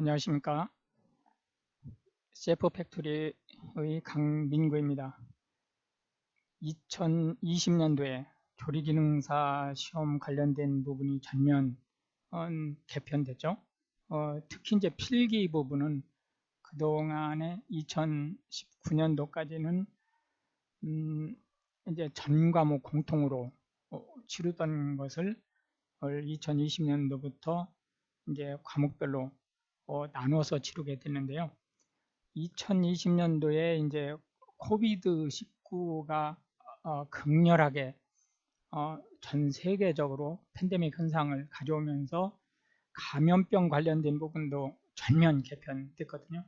안녕하십니까. CF 팩토리의 강민구입니다. 2020년도에 조리기능사 시험 관련된 부분이 전면 개편됐죠. 특히 이제 필기 부분은 그동안에 2019년도까지는 이제 전 과목 공통으로 치르던 것을 2020년도부터 이제 과목별로 나눠서 치르게 됐는데요. 2020년도에 이제 코비드-19가 극렬하게 전 세계적으로 팬데믹 현상을 가져오면서 감염병 관련된 부분도 전면 개편됐거든요.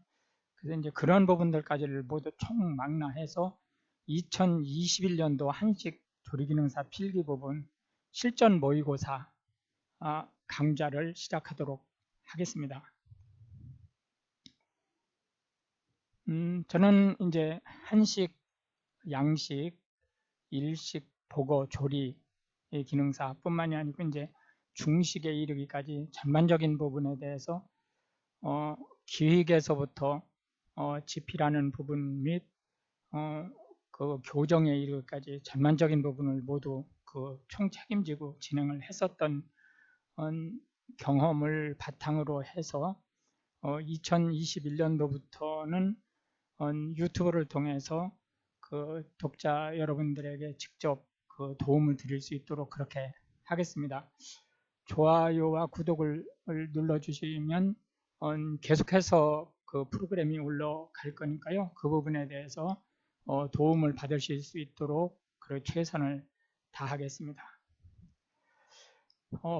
그래서 이제 그런 부분들까지를 모두 총망라해서 2021년도 한식 조리기능사 필기 부분 실전 모의고사 강좌를 시작하도록 하겠습니다. 저는 이제 한식, 양식, 일식, 보거, 조리 기능사뿐만이 아니고 이제 중식에 이르기까지 전반적인 부분에 대해서 기획에서부터 집필하는 부분 및 그 교정에 이르기까지 전반적인 부분을 모두 그 총책임지고 진행을 했었던 경험을 바탕으로 해서 2021년도부터는 유튜브를 통해서 그 독자 여러분들에게 직접 그 도움을 드릴 수 있도록 그렇게 하겠습니다. 좋아요와 구독을 눌러주시면 계속해서 그 프로그램이 올라갈 거니까요. 그 부분에 대해서 도움을 받으실 수 있도록 그 최선을 다하겠습니다.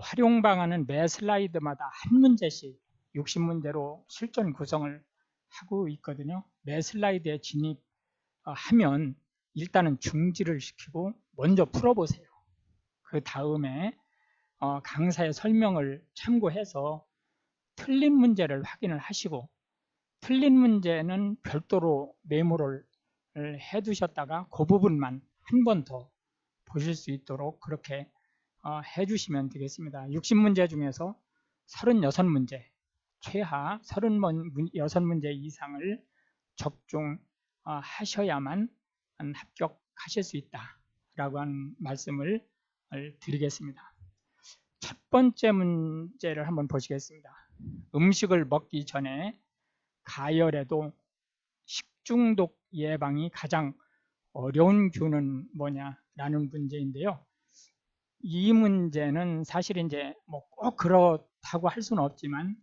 활용 방안은 매 슬라이드마다 한 문제씩 60문제로 실전 구성을 하고 있거든요. 매 슬라이드에 진입하면 일단은 중지를 시키고 먼저 풀어보세요. 그 다음에 강사의 설명을 참고해서 틀린 문제를 확인을 하시고 틀린 문제는 별도로 메모를 해두셨다가 그 부분만 한 번 더 보실 수 있도록 그렇게 해주시면 되겠습니다. 60문제 중에서 36문제, 최하 36문제 이상을 적중하셔야만 합격하실 수 있다라고 하는 말씀을 드리겠습니다. 첫 번째 문제를 한번 보시겠습니다. 음식을 먹기 전에 가열해도 식중독 예방이 가장 어려운 균은 뭐냐라는 문제인데요. 이 문제는 사실 이제 뭐 꼭 그렇다고 할 수는 없지만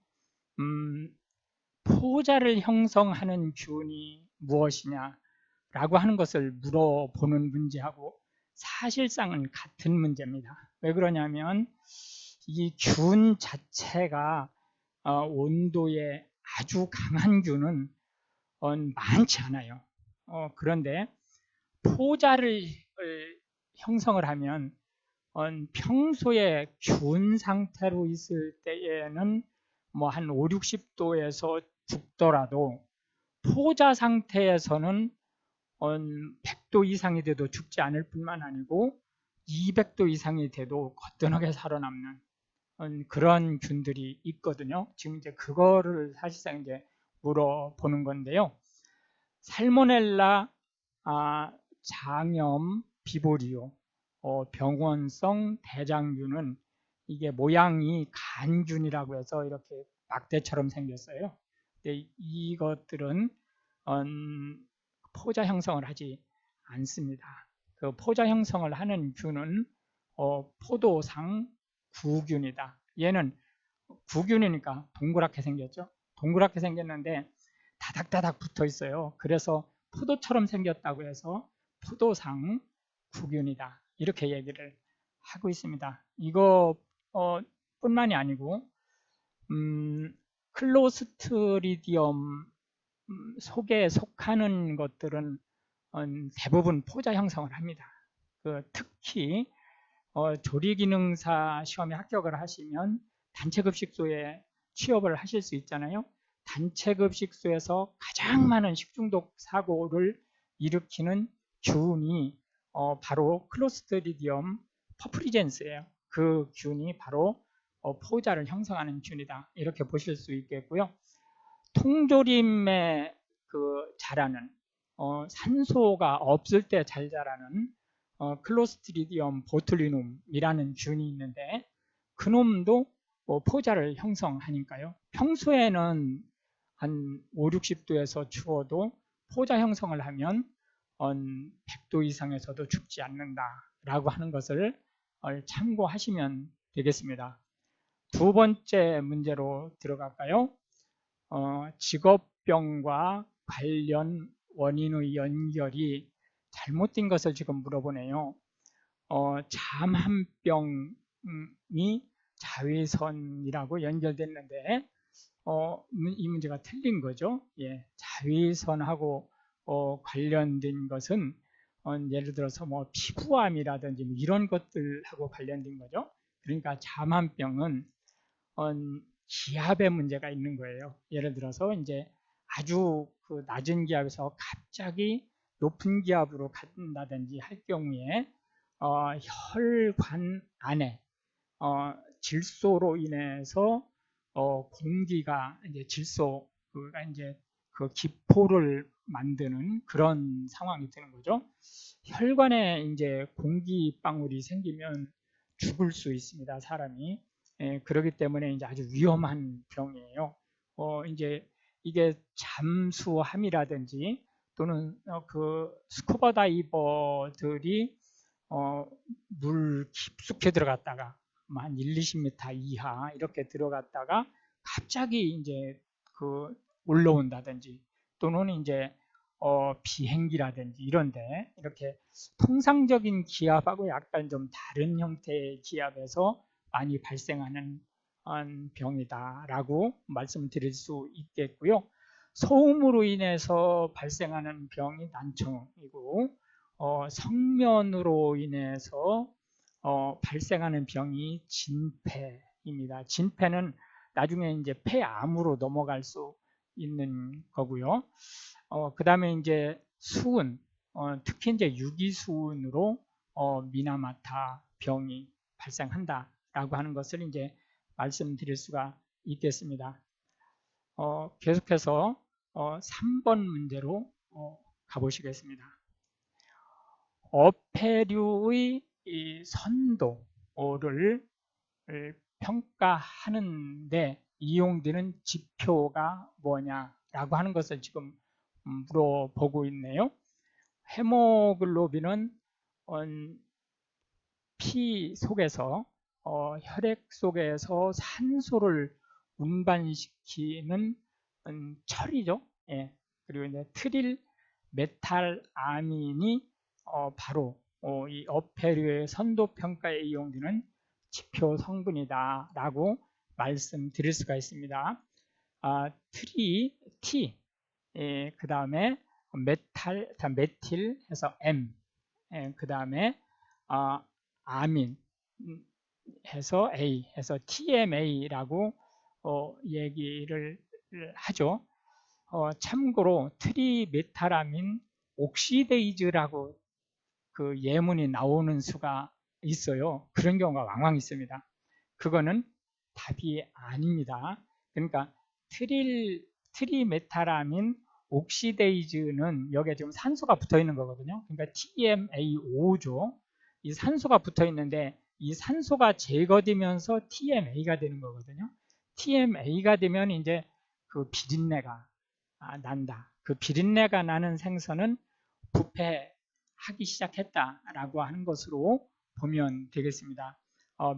포자를 형성하는 균이 무엇이냐라고 하는 것을 물어보는 문제하고 사실상은 같은 문제입니다. 왜 그러냐면 이 균 자체가 온도에 아주 강한 균은 많지 않아요. 그런데 포자를 형성을 하면 평소에 균 상태로 있을 때에는 뭐 한 5, 60도에서 죽더라도 포자 상태에서는 100도 이상이 돼도 죽지 않을 뿐만 아니고 200도 이상이 돼도 거뜬하게 살아남는 그런 균들이 있거든요. 지금 이제 그거를 사실상 이제 물어보는 건데요. 살모넬라, 장염, 비보리오, 병원성 대장균은 이게 모양이 간균이라고 해서 이렇게 막대처럼 생겼어요. 근데 이것들은 포자 형성을 하지 않습니다. 그 포자 형성을 하는 균은 포도상 구균이다. 얘는 구균이니까 동그랗게 생겼죠. 동그랗게 생겼는데 다닥다닥 붙어 있어요. 그래서 포도처럼 생겼다고 해서 포도상 구균이다. 이렇게 얘기를 하고 있습니다. 이거 뿐만이 아니고 클로스트리디엄 속에 속하는 것들은 대부분 포자 형성을 합니다. 특히 조리기능사 시험에 합격을 하시면 단체급식소에 취업을 하실 수 있잖아요. 단체급식소에서 가장 많은 식중독 사고를 일으키는 균이 바로 클로스트리디엄 퍼프리젠스예요. 그 균이 바로 포자를 형성하는 균이다. 이렇게 보실 수 있겠고요. 통조림에 자라는 산소가 없을 때 잘 자라는 클로스트리디엄 보툴리눔이라는 균이 있는데 그놈도 포자를 형성하니까요. 평소에는 한 5, 60도에서 추워도 포자 형성을 하면 100도 이상에서도 죽지 않는다라고 하는 것을 참고하시면 되겠습니다. 두 번째 문제로 들어갈까요? 직업병과 관련 원인의 연결이 잘못된 것을 지금 물어보네요. 잠한병이 자외선이라고 연결됐는데 이 문제가 틀린 거죠. 예, 자외선하고 관련된 것은 예를 들어서 뭐 피부암이라든지 뭐 이런 것들하고 관련된 거죠. 그러니까 잠한병은 기압의 문제가 있는 거예요. 예를 들어서 이제 아주 낮은 기압에서 갑자기 높은 기압으로 간다든지 할 경우에 혈관 안에 질소로 인해서 공기가 이제 질소가 이제 그 기포를 만드는 그런 상황이 되는 거죠. 혈관에 이제 공기 방울이 생기면 죽을 수 있습니다, 사람이. 그렇기 때문에 이제 아주 위험한 병이에요. 이제 이게 잠수함이라든지 또는 그 스쿠버 다이버들이 물 깊숙이 들어갔다가 한 1, 20m 이하 이렇게 들어갔다가 갑자기 이제 올라온다든지 또는 이제 비행기라든지 이런데 이렇게 통상적인 기압하고 약간 좀 다른 형태의 기압에서 많이 발생하는 병이다라고 말씀드릴 수 있겠고요. 소음으로 인해서 발생하는 병이 난청이고 성면으로 인해서 발생하는 병이 진폐입니다. 진폐는 나중에 이제 폐암으로 넘어갈 수 있는 거고요. 그 다음에 이제 수은, 특히 이제 유기수은으로 미나마타 병이 발생한다라고 하는 것을 이제 말씀드릴 수가 있겠습니다. 계속해서 3번 문제로 가보시겠습니다. 어패류의 이 선도를 평가하는데 이용되는 지표가 뭐냐라고 하는 것을 지금 물어보고 있네요. 헤모글로빈은 피 속에서 혈액 속에서 산소를 운반시키는 철이죠. 예. 그리고 이제 트릴 메탈아민이 바로 이 어패류의 선도 평가에 이용되는 지표 성분이다라고 말씀드릴 수가 있습니다. T, 그 다음에 메틸 해서 M, 그 다음에 아민 해서 A 해서 TMA라고 얘기를 하죠. 참고로 트리메탈아민 옥시데이즈라고 그 예문이 나오는 수가 있어요. 그런 경우가 왕왕 있습니다. 그거는 답이 아닙니다. 그러니까 트리메탈아민 옥시데이즈는 여기에 지금 산소가 붙어 있는 거거든요. 그러니까 TMA5죠. 이 산소가 붙어 있는데 이 산소가 제거되면서 TMA가 되는 거거든요. TMA가 되면 이제 그 비린내가 난다. 그 비린내가 나는 생선은 부패하기 시작했다라고 하는 것으로 보면 되겠습니다.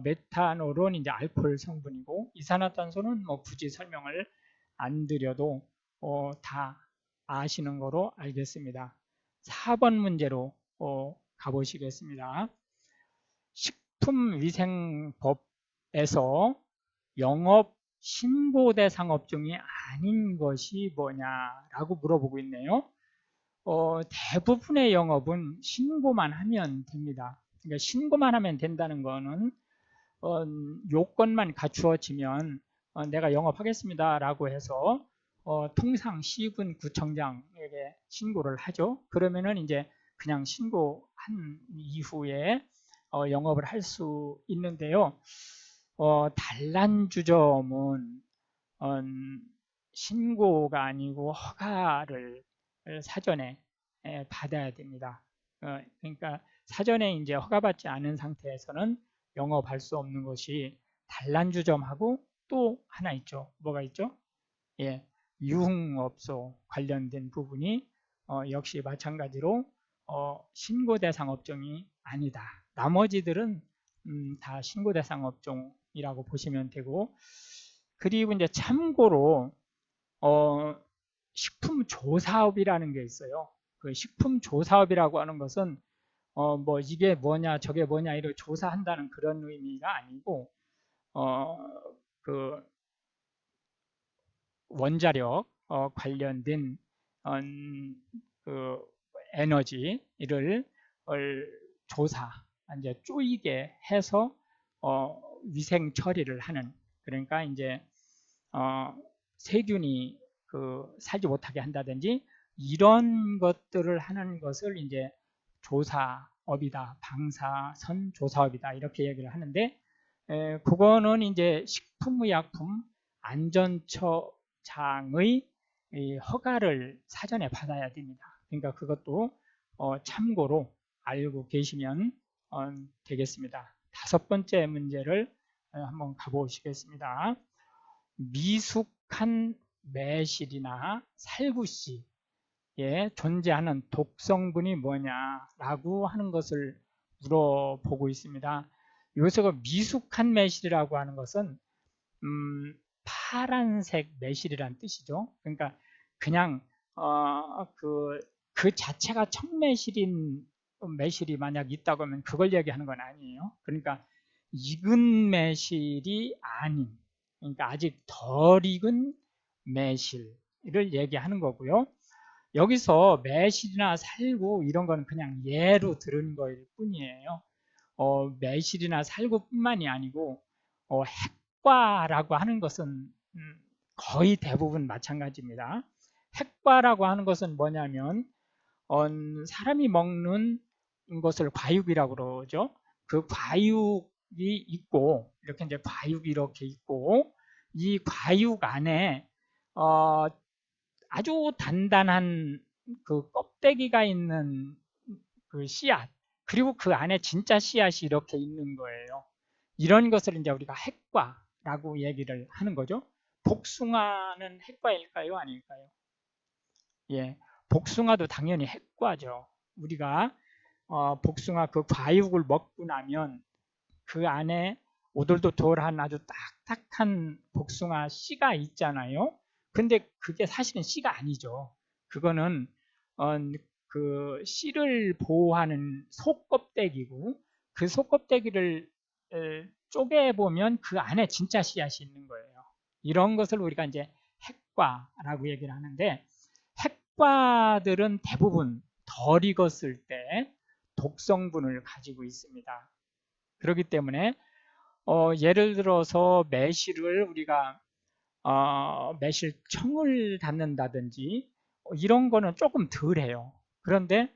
메탄올은 이제 알코올 성분이고 이산화탄소는 뭐 굳이 설명을 안 드려도 다 아시는 거로 알겠습니다. 4번 문제로 가보시겠습니다. 식품위생법에서 영업 신고 대상 업종이 아닌 것이 뭐냐라고 물어보고 있네요. 대부분의 영업은 신고만 하면 됩니다. 그러니까 신고만 하면 된다는 거는 요건만 갖추어지면 내가 영업하겠습니다라고 해서 통상 시군 구청장에게 신고를 하죠. 그러면은 이제 그냥 신고한 이후에 영업을 할 수 있는데요. 단란주점은 신고가 아니고 허가를 사전에 받아야 됩니다. 그러니까 사전에 이제 허가받지 않은 상태에서는 영업할 수 없는 것이 단란주점하고 또 하나 있죠. 뭐가 있죠? 예, 유흥업소 관련된 부분이 역시 마찬가지로 신고 대상 업종이 아니다. 나머지들은 다 신고 대상 업종이라고 보시면 되고, 그리고 이제 참고로 식품조사업이라는 게 있어요. 그 식품조사업이라고 하는 것은 뭐 이게 뭐냐 저게 뭐냐 이렇게 조사한다는 그런 의미가 아니고 그 원자력 관련된 그 에너지를 조사 이제 쪼이게 해서 위생 처리를 하는, 그러니까 이제 세균이 살지 못하게 한다든지 이런 것들을 하는 것을 이제 조사업이다, 방사선 조사업이다 이렇게 얘기를 하는데, 그거는 이제 식품의약품 안전처장의 허가를 사전에 받아야 됩니다. 그러니까 그것도 참고로 알고 계시면 되겠습니다. 5번째 문제를 한번 가보시겠습니다. 미숙한 매실이나 살구씨에 존재하는 독성분이 뭐냐라고 하는 것을 물어보고 있습니다. 여기서 미숙한 매실이라고 하는 것은 파란색 매실이란 뜻이죠. 그러니까 그냥 그 자체가 청매실인 매실이 만약 있다고 하면 그걸 얘기하는 건 아니에요. 그러니까 익은 매실이 아닌, 그러니까 아직 덜 익은 매실을 얘기하는 거고요. 여기서 매실이나 살구 이런 건 그냥 예로 들은 거일 뿐이에요. 매실이나 살구뿐만이 아니고 핵과라고 하는 것은 거의 대부분 마찬가지입니다. 핵과라고 하는 것은 뭐냐면 사람이 먹는 것을 과육이라고 그러죠. 그 과육이 있고, 이렇게 이제 과육이 이렇게 있고, 이 과육 안에 아주 단단한 그 껍데기가 있는 그 씨앗, 그리고 그 안에 진짜 씨앗이 이렇게 있는 거예요. 이런 것을 이제 우리가 핵과라고 얘기를 하는 거죠. 복숭아는 핵과일까요? 아닐까요? 예, 복숭아도 당연히 핵과죠. 우리가 복숭아 그 과육을 먹고 나면 그 안에 오돌도돌한 아주 딱딱한 복숭아 씨가 있잖아요. 근데 그게 사실은 씨가 아니죠. 그거는 그 씨를 보호하는 속껍데기고, 그 속껍데기를 쪼개보면 그 안에 진짜 씨앗이 있는 거예요. 이런 것을 우리가 이제 핵과라고 얘기를 하는데, 핵과들은 대부분 덜 익었을 때 독성분을 가지고 있습니다. 그렇기 때문에 예를 들어서 매실을 우리가 매실청을 담는다든지 이런 거는 조금 덜해요. 그런데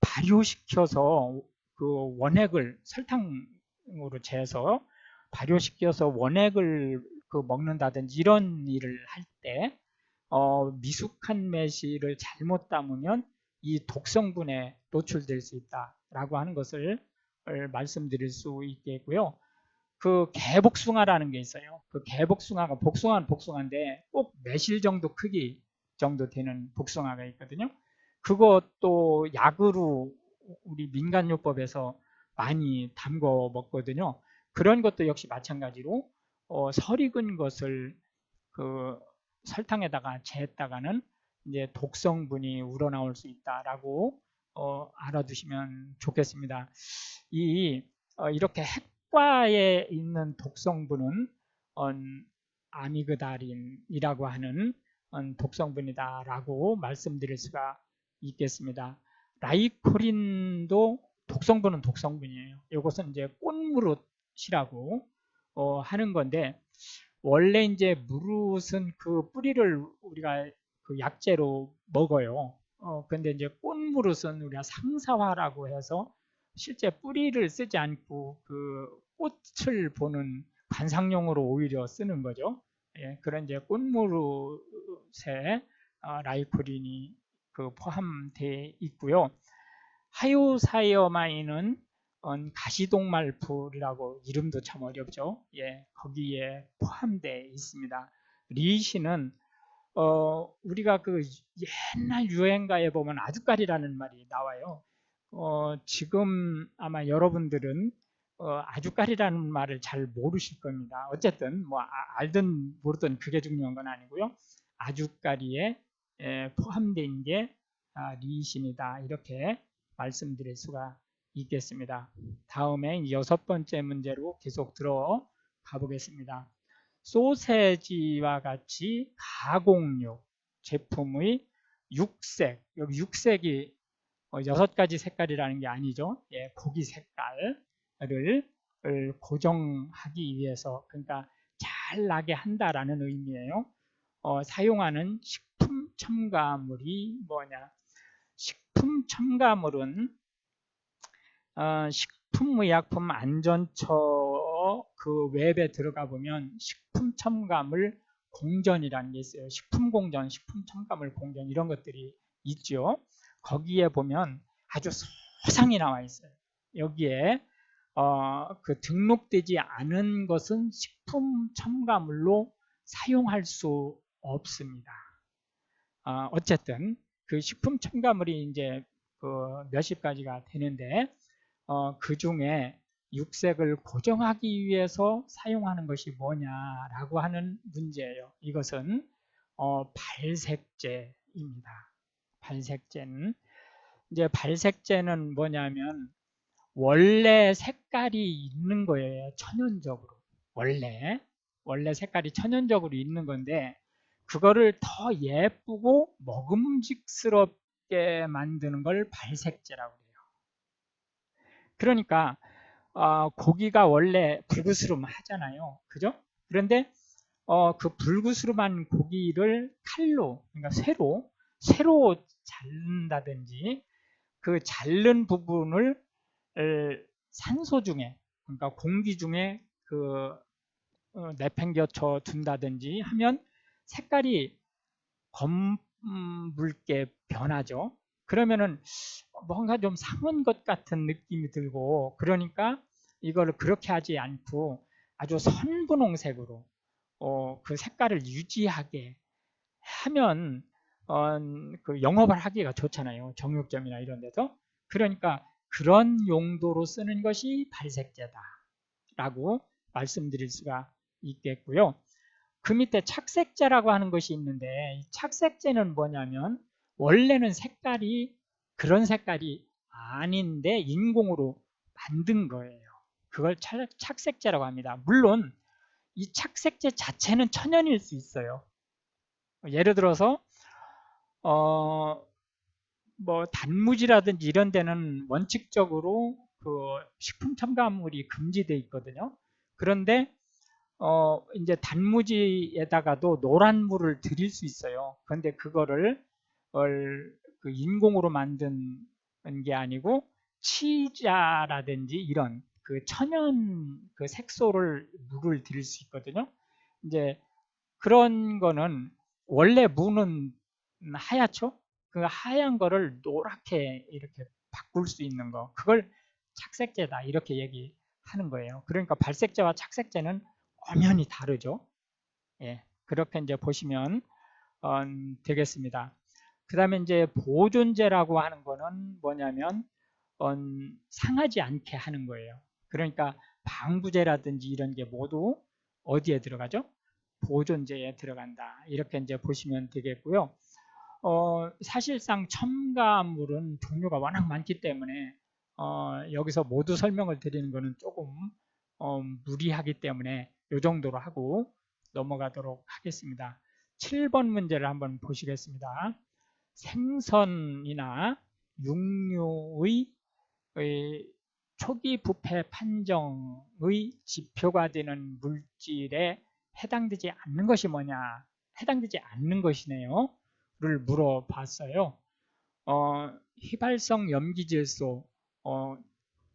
발효시켜서 그 원액을 설탕으로 재서 발효시켜서 원액을 먹는다든지 이런 일을 할 때 미숙한 매실을 잘못 담으면 이 독성분에 노출될 수 있다라고 하는 것을 말씀드릴 수 있겠고요. 그 개복숭아라는 게 있어요. 그 개복숭아가, 복숭아는 복숭아인데 꼭 매실 정도 크기 정도 되는 복숭아가 있거든요. 그것도 약으로 우리 민간요법에서 많이 담궈 먹거든요. 그런 것도 역시 마찬가지로 설익은 것을 그 설탕에다가 재했다가는 이제 독성분이 우러나올 수 있다라고 알아두시면 좋겠습니다. 이렇게 핵과에 있는 독성분은 아미그달린이라고 하는 독성분이다라고 말씀드릴 수가 있겠습니다. 라이코린도 독성분은 독성분이에요. 이것은 이제 꽃무릇이라고 하는 건데, 원래 이제 무릇은 그 뿌리를 우리가 그 약재로 먹어요. 근데 이제 꽃무릇은 우리가 상사화라고 해서 실제 뿌리를 쓰지 않고 그 꽃을 보는 관상용으로 오히려 쓰는 거죠. 예, 그런 이제 꽃무릇에 라이코린이 포함되어 있고요. 하요사이어마인은 가시동말풀이라고 이름도 참 어렵죠. 예, 거기에 포함되어 있습니다. 리신은 우리가 옛날 유행가에 보면 아주까리라는 말이 나와요. 지금 아마 여러분들은 아주까리라는 말을 잘 모르실 겁니다. 어쨌든 뭐 알든 모르든 그게 중요한 건 아니고요. 아주까리에 포함된 게 리신이다, 이렇게 말씀드릴 수가 있겠습니다. 다음에 6번째 문제로 계속 들어가 보겠습니다. 소세지와 같이 가공육 제품의 육색, 여기 육색이 6가지 색깔이라는 게 아니죠. 예, 고기 색깔을 고정하기 위해서, 그러니까 잘 나게 한다라는 의미예요. 사용하는 식품 첨가물이 뭐냐? 식품 첨가물은 식품의약품 안전처 그 웹에 들어가 보면 식품 첨가물 공전이라는 게 있어요. 식품 공전, 식품 첨가물 공전, 이런 것들이 있죠. 거기에 보면 아주 소상히 나와 있어요. 여기에 등록되지 않은 것은 식품 첨가물로 사용할 수 없습니다. 어쨌든 그 식품 첨가물이 이제 몇십 가지가 되는데 그 중에 육색을 고정하기 위해서 사용하는 것이 뭐냐라고 하는 문제예요. 이것은 발색제입니다. 발색제는 뭐냐면 원래 색깔이 있는 거예요. 천연적으로. 원래 색깔이 천연적으로 있는 건데 그거를 더 예쁘고 먹음직스럽게 만드는 걸 발색제라고 해요. 그러니까 고기가 원래 불그스름하잖아요. 그죠? 그런데 그 불그스름한 고기를 칼로, 그러니까 쇠로 자른다든지 그 자른 부분을 산소 중에, 그러니까 공기 중에 내팽겨쳐 둔다든지 하면 색깔이 검붉게 변하죠. 그러면은 뭔가 좀 상한 것 같은 느낌이 들고, 그러니까 이거를 그렇게 하지 않고 아주 선분홍색으로 그 색깔을 유지하게 하면 영업을 하기가 좋잖아요. 정육점이나 이런 데서. 그러니까 그런 용도로 쓰는 것이 발색제다라고 말씀드릴 수가 있겠고요. 그 밑에 착색제라고 하는 것이 있는데, 이 착색제는 뭐냐면 원래는 그런 색깔이 아닌데 인공으로 만든 거예요. 그걸 착색제라고 합니다. 물론 이 착색제 자체는 천연일 수 있어요. 예를 들어서 뭐 단무지라든지 이런 데는 원칙적으로 그 식품 첨가물이 금지되어 있거든요. 그런데 이제 단무지에다가도 노란 물을 들일 수 있어요. 그런데 그거를 그 인공으로 만든 게 아니고 치자라든지 이런 그 천연 그 색소를 물을 들일 수 있거든요. 이제 그런 거는 원래 무는 하얗죠? 그 하얀 거를 노랗게 이렇게 바꿀 수 있는 거, 그걸 착색제다 이렇게 얘기하는 거예요. 그러니까 발색제와 착색제는 엄연히 다르죠. 예, 그렇게 이제 보시면 되겠습니다. 그 다음에 이제 보존제라고 하는 거는 뭐냐면 상하지 않게 하는 거예요. 그러니까 방부제라든지 이런 게 모두 어디에 들어가죠? 보존제에 들어간다. 이렇게 이제 보시면 되겠고요. 사실상 첨가물은 종류가 워낙 많기 때문에 여기서 모두 설명을 드리는 것은 조금 무리하기 때문에 이 정도로 하고 넘어가도록 하겠습니다. 7번 문제를 한번 보시겠습니다. 생선이나 육류의 초기 부패 판정의 지표가 되는 물질에 해당되지 않는 것이 뭐냐? 해당되지 않는 것이네요. 를 물어봤어요. 휘발성 염기질소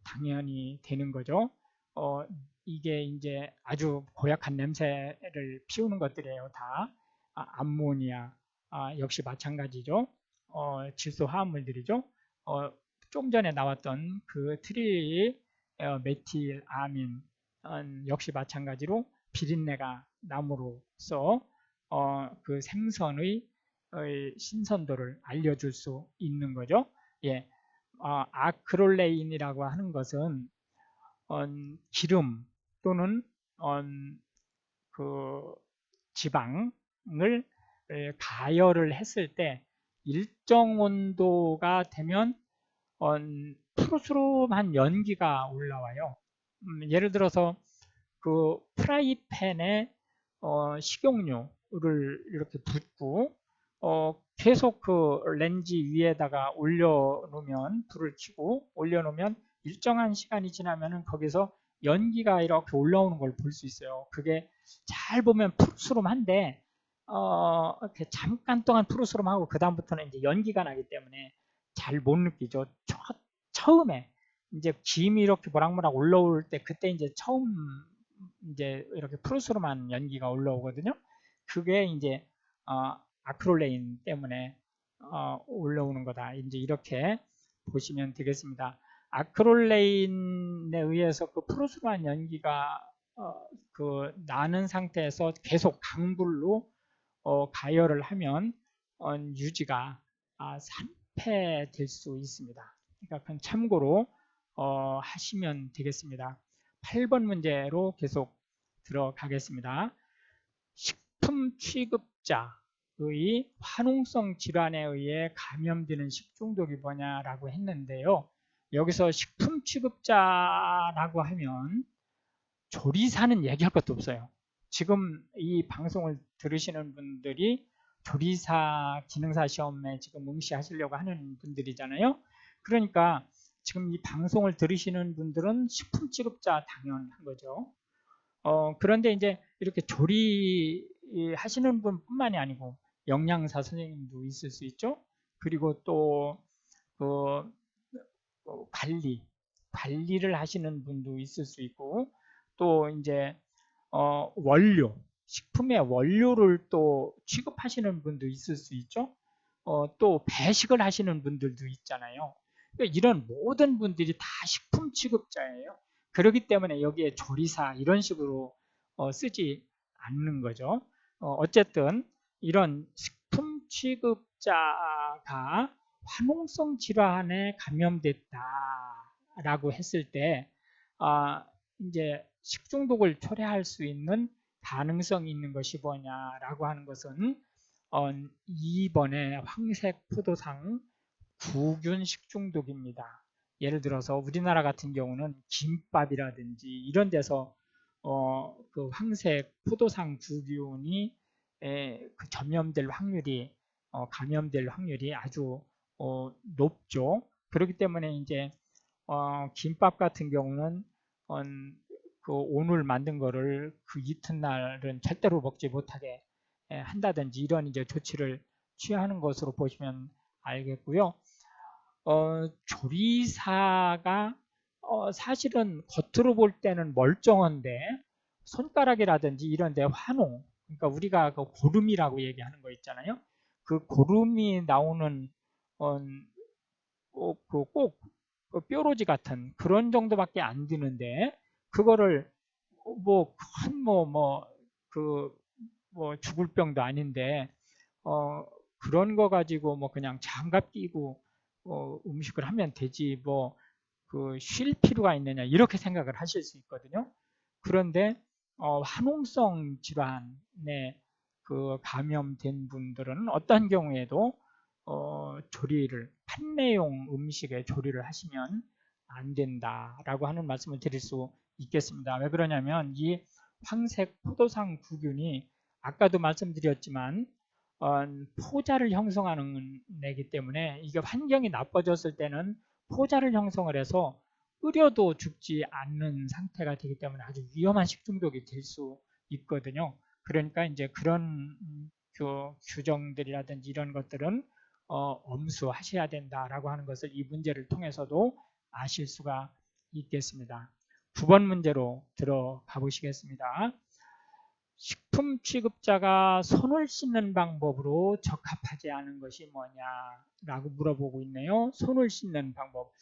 당연히 되는 거죠. 이게 이제 아주 고약한 냄새를 피우는 것들이에요. 다 암모니아 역시 마찬가지죠. 질소 화합물들이죠. 좀 전에 나왔던 그 트리 메틸 아민 역시 마찬가지로 비린내가 남으로써 그 생선의 신선도를 알려줄 수 있는 거죠. 예, 아크롤레인이라고 하는 것은 기름 또는 그 지방을 가열을 했을 때 일정 온도가 되면 푸르스름한 연기가 올라와요. 예를 들어서 그 프라이팬에 식용유를 이렇게 붓고 계속 그 렌지 위에다가 올려놓으면 불을 켜고 올려놓으면 일정한 시간이 지나면은 거기서 연기가 이렇게 올라오는 걸 볼 수 있어요. 그게 잘 보면 푸르스름한데 이렇게 잠깐 동안 푸르스름하고 그 다음부터는 이제 연기가 나기 때문에 잘 못 느끼죠. 처음에 이제 김이 이렇게 모락모락 올라올 때 그때 이제 처음 이제 이렇게 푸르스름한 연기가 올라오거든요. 그게 이제 아크롤레인 때문에 올라오는 거다. 이제 이렇게 보시면 되겠습니다. 아크롤레인에 의해서 그 푸르스름한 연기가 그 나는 상태에서 계속 강불로 가열을 하면 유지가 산패될 수 있습니다. 그러니까 그건 참고로 하시면 되겠습니다. 8번 문제로 계속 들어가겠습니다. 식품 취급자의 화농성 질환에 의해 감염되는 식중독이 뭐냐라고 했는데요. 여기서 식품 취급자라고 하면 조리사는 얘기할 것도 없어요. 지금 이 방송을 들으시는 분들이 조리사 기능사 시험에 지금 응시하시려고 하는 분들이잖아요. 그러니까 지금 이 방송을 들으시는 분들은 식품 취급자 당연한 거죠. 그런데 이제 이렇게 조리 하시는 분뿐만이 아니고 영양사 선생님도 있을 수 있죠. 그리고 또 그 관리를 하시는 분도 있을 수 있고 또 이제 원료 식품의 원료를 또 취급하시는 분도 있을 수 있죠. 또 배식을 하시는 분들도 있잖아요. 그러니까 이런 모든 분들이 다 식품 취급자예요. 그렇기 때문에 여기에 조리사 이런 식으로 쓰지 않는 거죠. 어쨌든 이런 식품 취급자가 화농성 질환에 감염됐다라고 했을 때 이제 식중독을 초래할 수 있는 가능성이 있는 것이 뭐냐라고 하는 것은 2번의 황색 포도상 구균 식중독입니다. 예를 들어서 우리나라 같은 경우는 김밥이라든지 이런 데서 그 황색 포도상 구균이 그 감염될 확률이 아주 높죠. 그렇기 때문에 이제 김밥 같은 경우는 그 오늘 만든 거를 그 이튿날은 절대로 먹지 못하게 한다든지 이런 이제 조치를 취하는 것으로 보시면 알겠고요. 조리사가 사실은 겉으로 볼 때는 멀쩡한데 손가락이라든지 이런 데 화농, 그러니까 우리가 그 고름이라고 얘기하는 거 있잖아요. 그 고름이 나오는 꼭 뾰루지 같은 그런 정도밖에 안 드는데 그거를 죽을 병도 아닌데 그런 거 가지고 뭐 그냥 장갑 끼고 음식을 하면 되지 뭐 그 쉴 필요가 있느냐 이렇게 생각을 하실 수 있거든요. 그런데 화농성 질환에 그 감염된 분들은 어떤 경우에도 판매용 음식에 조리를 하시면 안 된다라고 하는 말씀을 드릴 수 있겠습니다. 왜 그러냐면 이 황색 포도상 구균이 아까도 말씀드렸지만 포자를 형성하는 애기 때문에 이게 환경이 나빠졌을 때는 포자를 형성을 해서 끓여도 죽지 않는 상태가 되기 때문에 아주 위험한 식중독이 될 수 있거든요. 그러니까 이제 그런 규정들이라든지 이런 것들은 엄수하셔야 된다라고 하는 것을 이 문제를 통해서도 아실 수가 있겠습니다. 9번 문제로 들어가 보시겠습니다. 식품 취급자가 손을 씻는 방법으로 적합하지 않은 것이 뭐냐라고 물어보고 있네요. 손을 씻는 방법.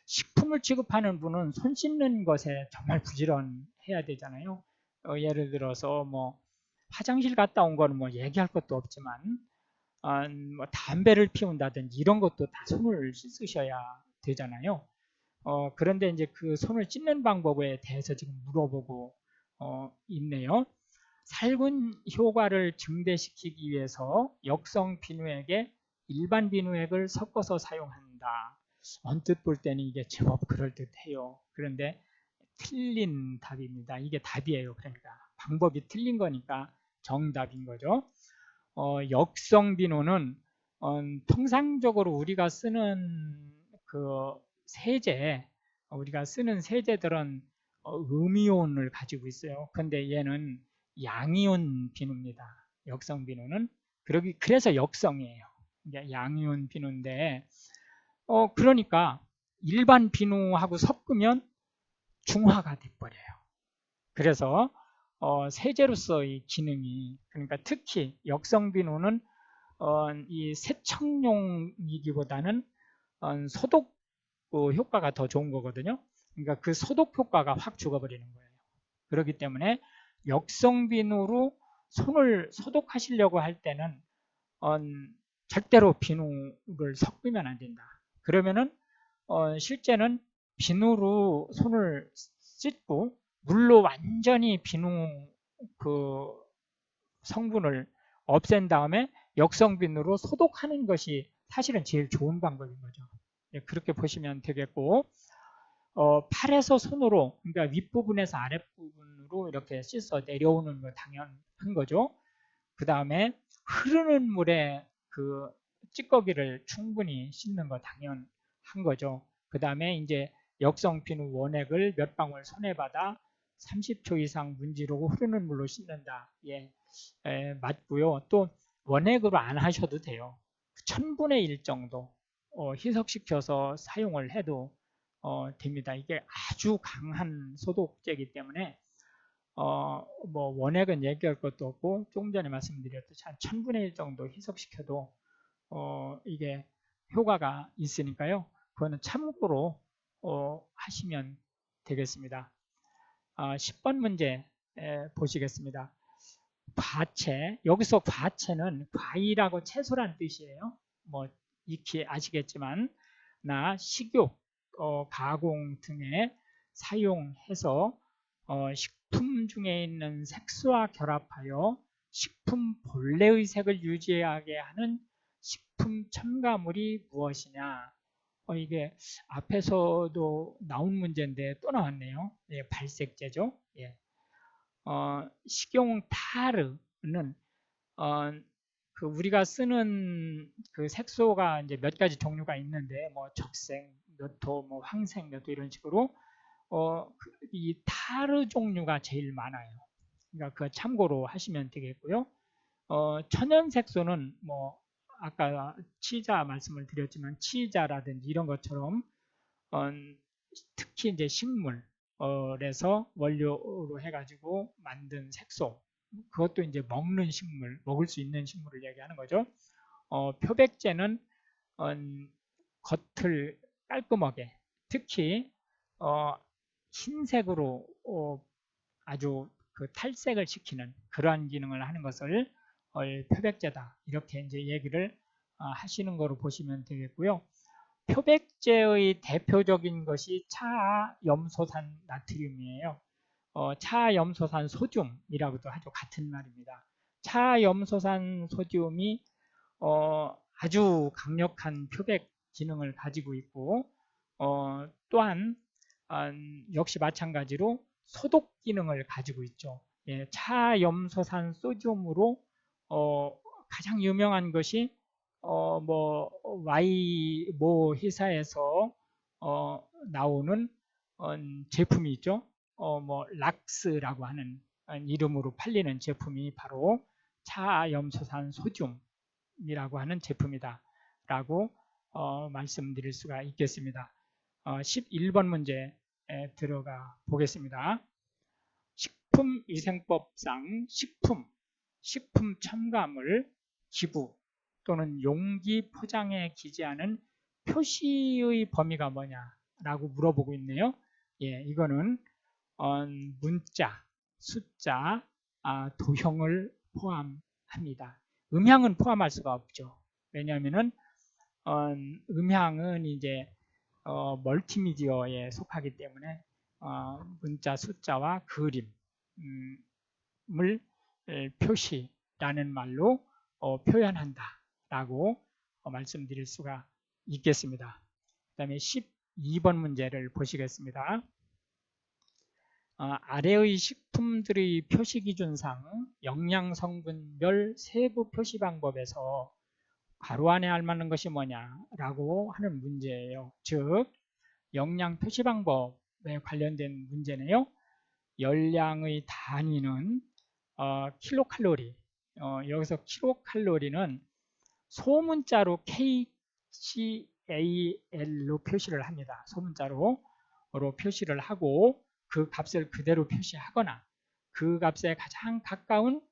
식품을 취급하는 분은 손 씻는 것에 정말 부지런해야 되잖아요. 예를 들어서 뭐 화장실 갔다 온 거는 뭐 얘기할 것도 없지만 뭐 담배를 피운다든지 이런 것도 다 손을 씻으셔야 되잖아요. 그런데 이제 그 손을 씻는 방법에 대해서 지금 물어보고 있네요. 살균 효과를 증대시키기 위해서 역성 비누액에 일반 비누액을 섞어서 사용한다. 언뜻 볼 때는 이게 제법 그럴듯해요. 그런데 틀린 답입니다. 이게 답이에요. 그러니까 방법이 틀린 거니까 정답인 거죠. 역성 비누는 통상적으로 우리가 쓰는 그 세제, 우리가 쓰는 세제들은 음이온을 가지고 있어요. 근데 얘는 양이온 비누입니다. 역성 비누는 그래서 역성이에요. 이게 양이온 비누인데 그러니까 일반 비누하고 섞으면 중화가 돼버려요. 그래서 세제로서의 기능이 그러니까 특히 역성 비누는 이 세척용이기보다는 소독 효과가 더 좋은 거거든요. 그러니까 그 소독 효과가 확 죽어버리는 거예요. 그렇기 때문에 역성 비누로 손을 소독하시려고 할 때는 절대로 비누를 섞으면 안 된다. 그러면은 실제는 비누로 손을 씻고 물로 완전히 비누 그 성분을 없앤 다음에 역성 비누로 소독하는 것이 사실은 제일 좋은 방법인 거죠. 네, 그렇게 보시면 되겠고 팔에서 손으로 그러니까 윗부분에서 아랫부분으로 이렇게 씻어 내려오는 거 당연한 거죠. 그 다음에 흐르는 물에 그 찌꺼기를 충분히 씻는 거 당연한 거죠. 그 다음에 이제 역성 비누 원액을 몇 방울 손에 받아 30초 이상 문지르고 흐르는 물로 씻는다. 예, 맞고요. 또 원액으로 안 하셔도 돼요. 1000분의 1 정도 희석시켜서 사용을 해도 됩니다. 이게 아주 강한 소독제이기 때문에 뭐 원액은 얘기할 것도 없고 조금 전에 말씀드렸듯이 한 1000분의 1 정도 희석시켜도 이게 효과가 있으니까요. 그거는 참고로 하시면 되겠습니다. 10번 문제 보시겠습니다. 과채, 여기서 과채는 과일하고 채소란 뜻이에요. 뭐 익히 아시겠지만 식욕, 가공 등에 사용해서 식품 중에 있는 색소와 결합하여 식품 본래의 색을 유지하게 하는 식품 첨가물이 무엇이냐? 이게 앞에서도 나온 문제인데 또 나왔네요. 예, 발색제죠. 예. 식용타르는 그 우리가 쓰는 그 색소가 이제 몇 가지 종류가 있는데 뭐 적색, 몇호, 뭐 황색, 몇호 이런 식으로 이 타르 종류가 제일 많아요. 그러니까 그 참고로 하시면 되겠고요. 천연 색소는 뭐 아까 치자 말씀을 드렸지만 치자라든지 이런 것처럼 특히 이제 식물에서 원료로 해가지고 만든 색소, 그것도 이제 먹는 식물, 먹을 수 있는 식물을 얘기하는 거죠. 표백제는 겉을 깔끔하게, 특히 흰색으로 아주 그 탈색을 시키는 그러한 기능을 하는 것을 표백제다 이렇게 이제 얘기를 하시는 거로 보시면 되겠고요. 표백제의 대표적인 것이 차염소산 나트륨이에요. 차염소산 소듐이라고도 하죠. 같은 말입니다. 차염소산 소듐이 아주 강력한 표백 기능을 가지고 있고 또한 역시 마찬가지로 소독 기능을 가지고 있죠. 예, 차염소산 소듐으로 가장 유명한 것이 뭐 모 회사에서 나오는 제품이 있죠. 뭐 락스라고 하는 이름으로 팔리는 제품이 바로 차염소산 소듐이라고 하는 제품이다 라고 말씀드릴 수가 있겠습니다. 11번 문제 들어가 보겠습니다. 식품위생법상 식품 첨가물 기부 또는 용기 포장에 기재하는 표시의 범위가 뭐냐라고 물어보고 있네요. 예, 이거는 문자, 숫자, 도형을 포함합니다. 음향은 포함할 수가 없죠. 왜냐하면은 음향은 이제 멀티미디어에 속하기 때문에 문자, 숫자와 그림을 표시라는 말로 표현한다라고 말씀드릴 수가 있겠습니다. 그 다음에 12번 문제를 보시겠습니다. 아래의 식품들의 표시기준상 영양성분별 세부 표시 방법에서 괄호 안에 알맞는 것이 뭐냐라고 하는 문제예요. 즉 영양 표시 방법에 관련된 문제네요. 열량의 단위는 킬로칼로리. 여기서 킬로칼로리는 소문자로 KCAL로 표시를 합니다. 소문자로 표시를 하고 그 값을 그대로 표시하거나 그 값에 가장 가까운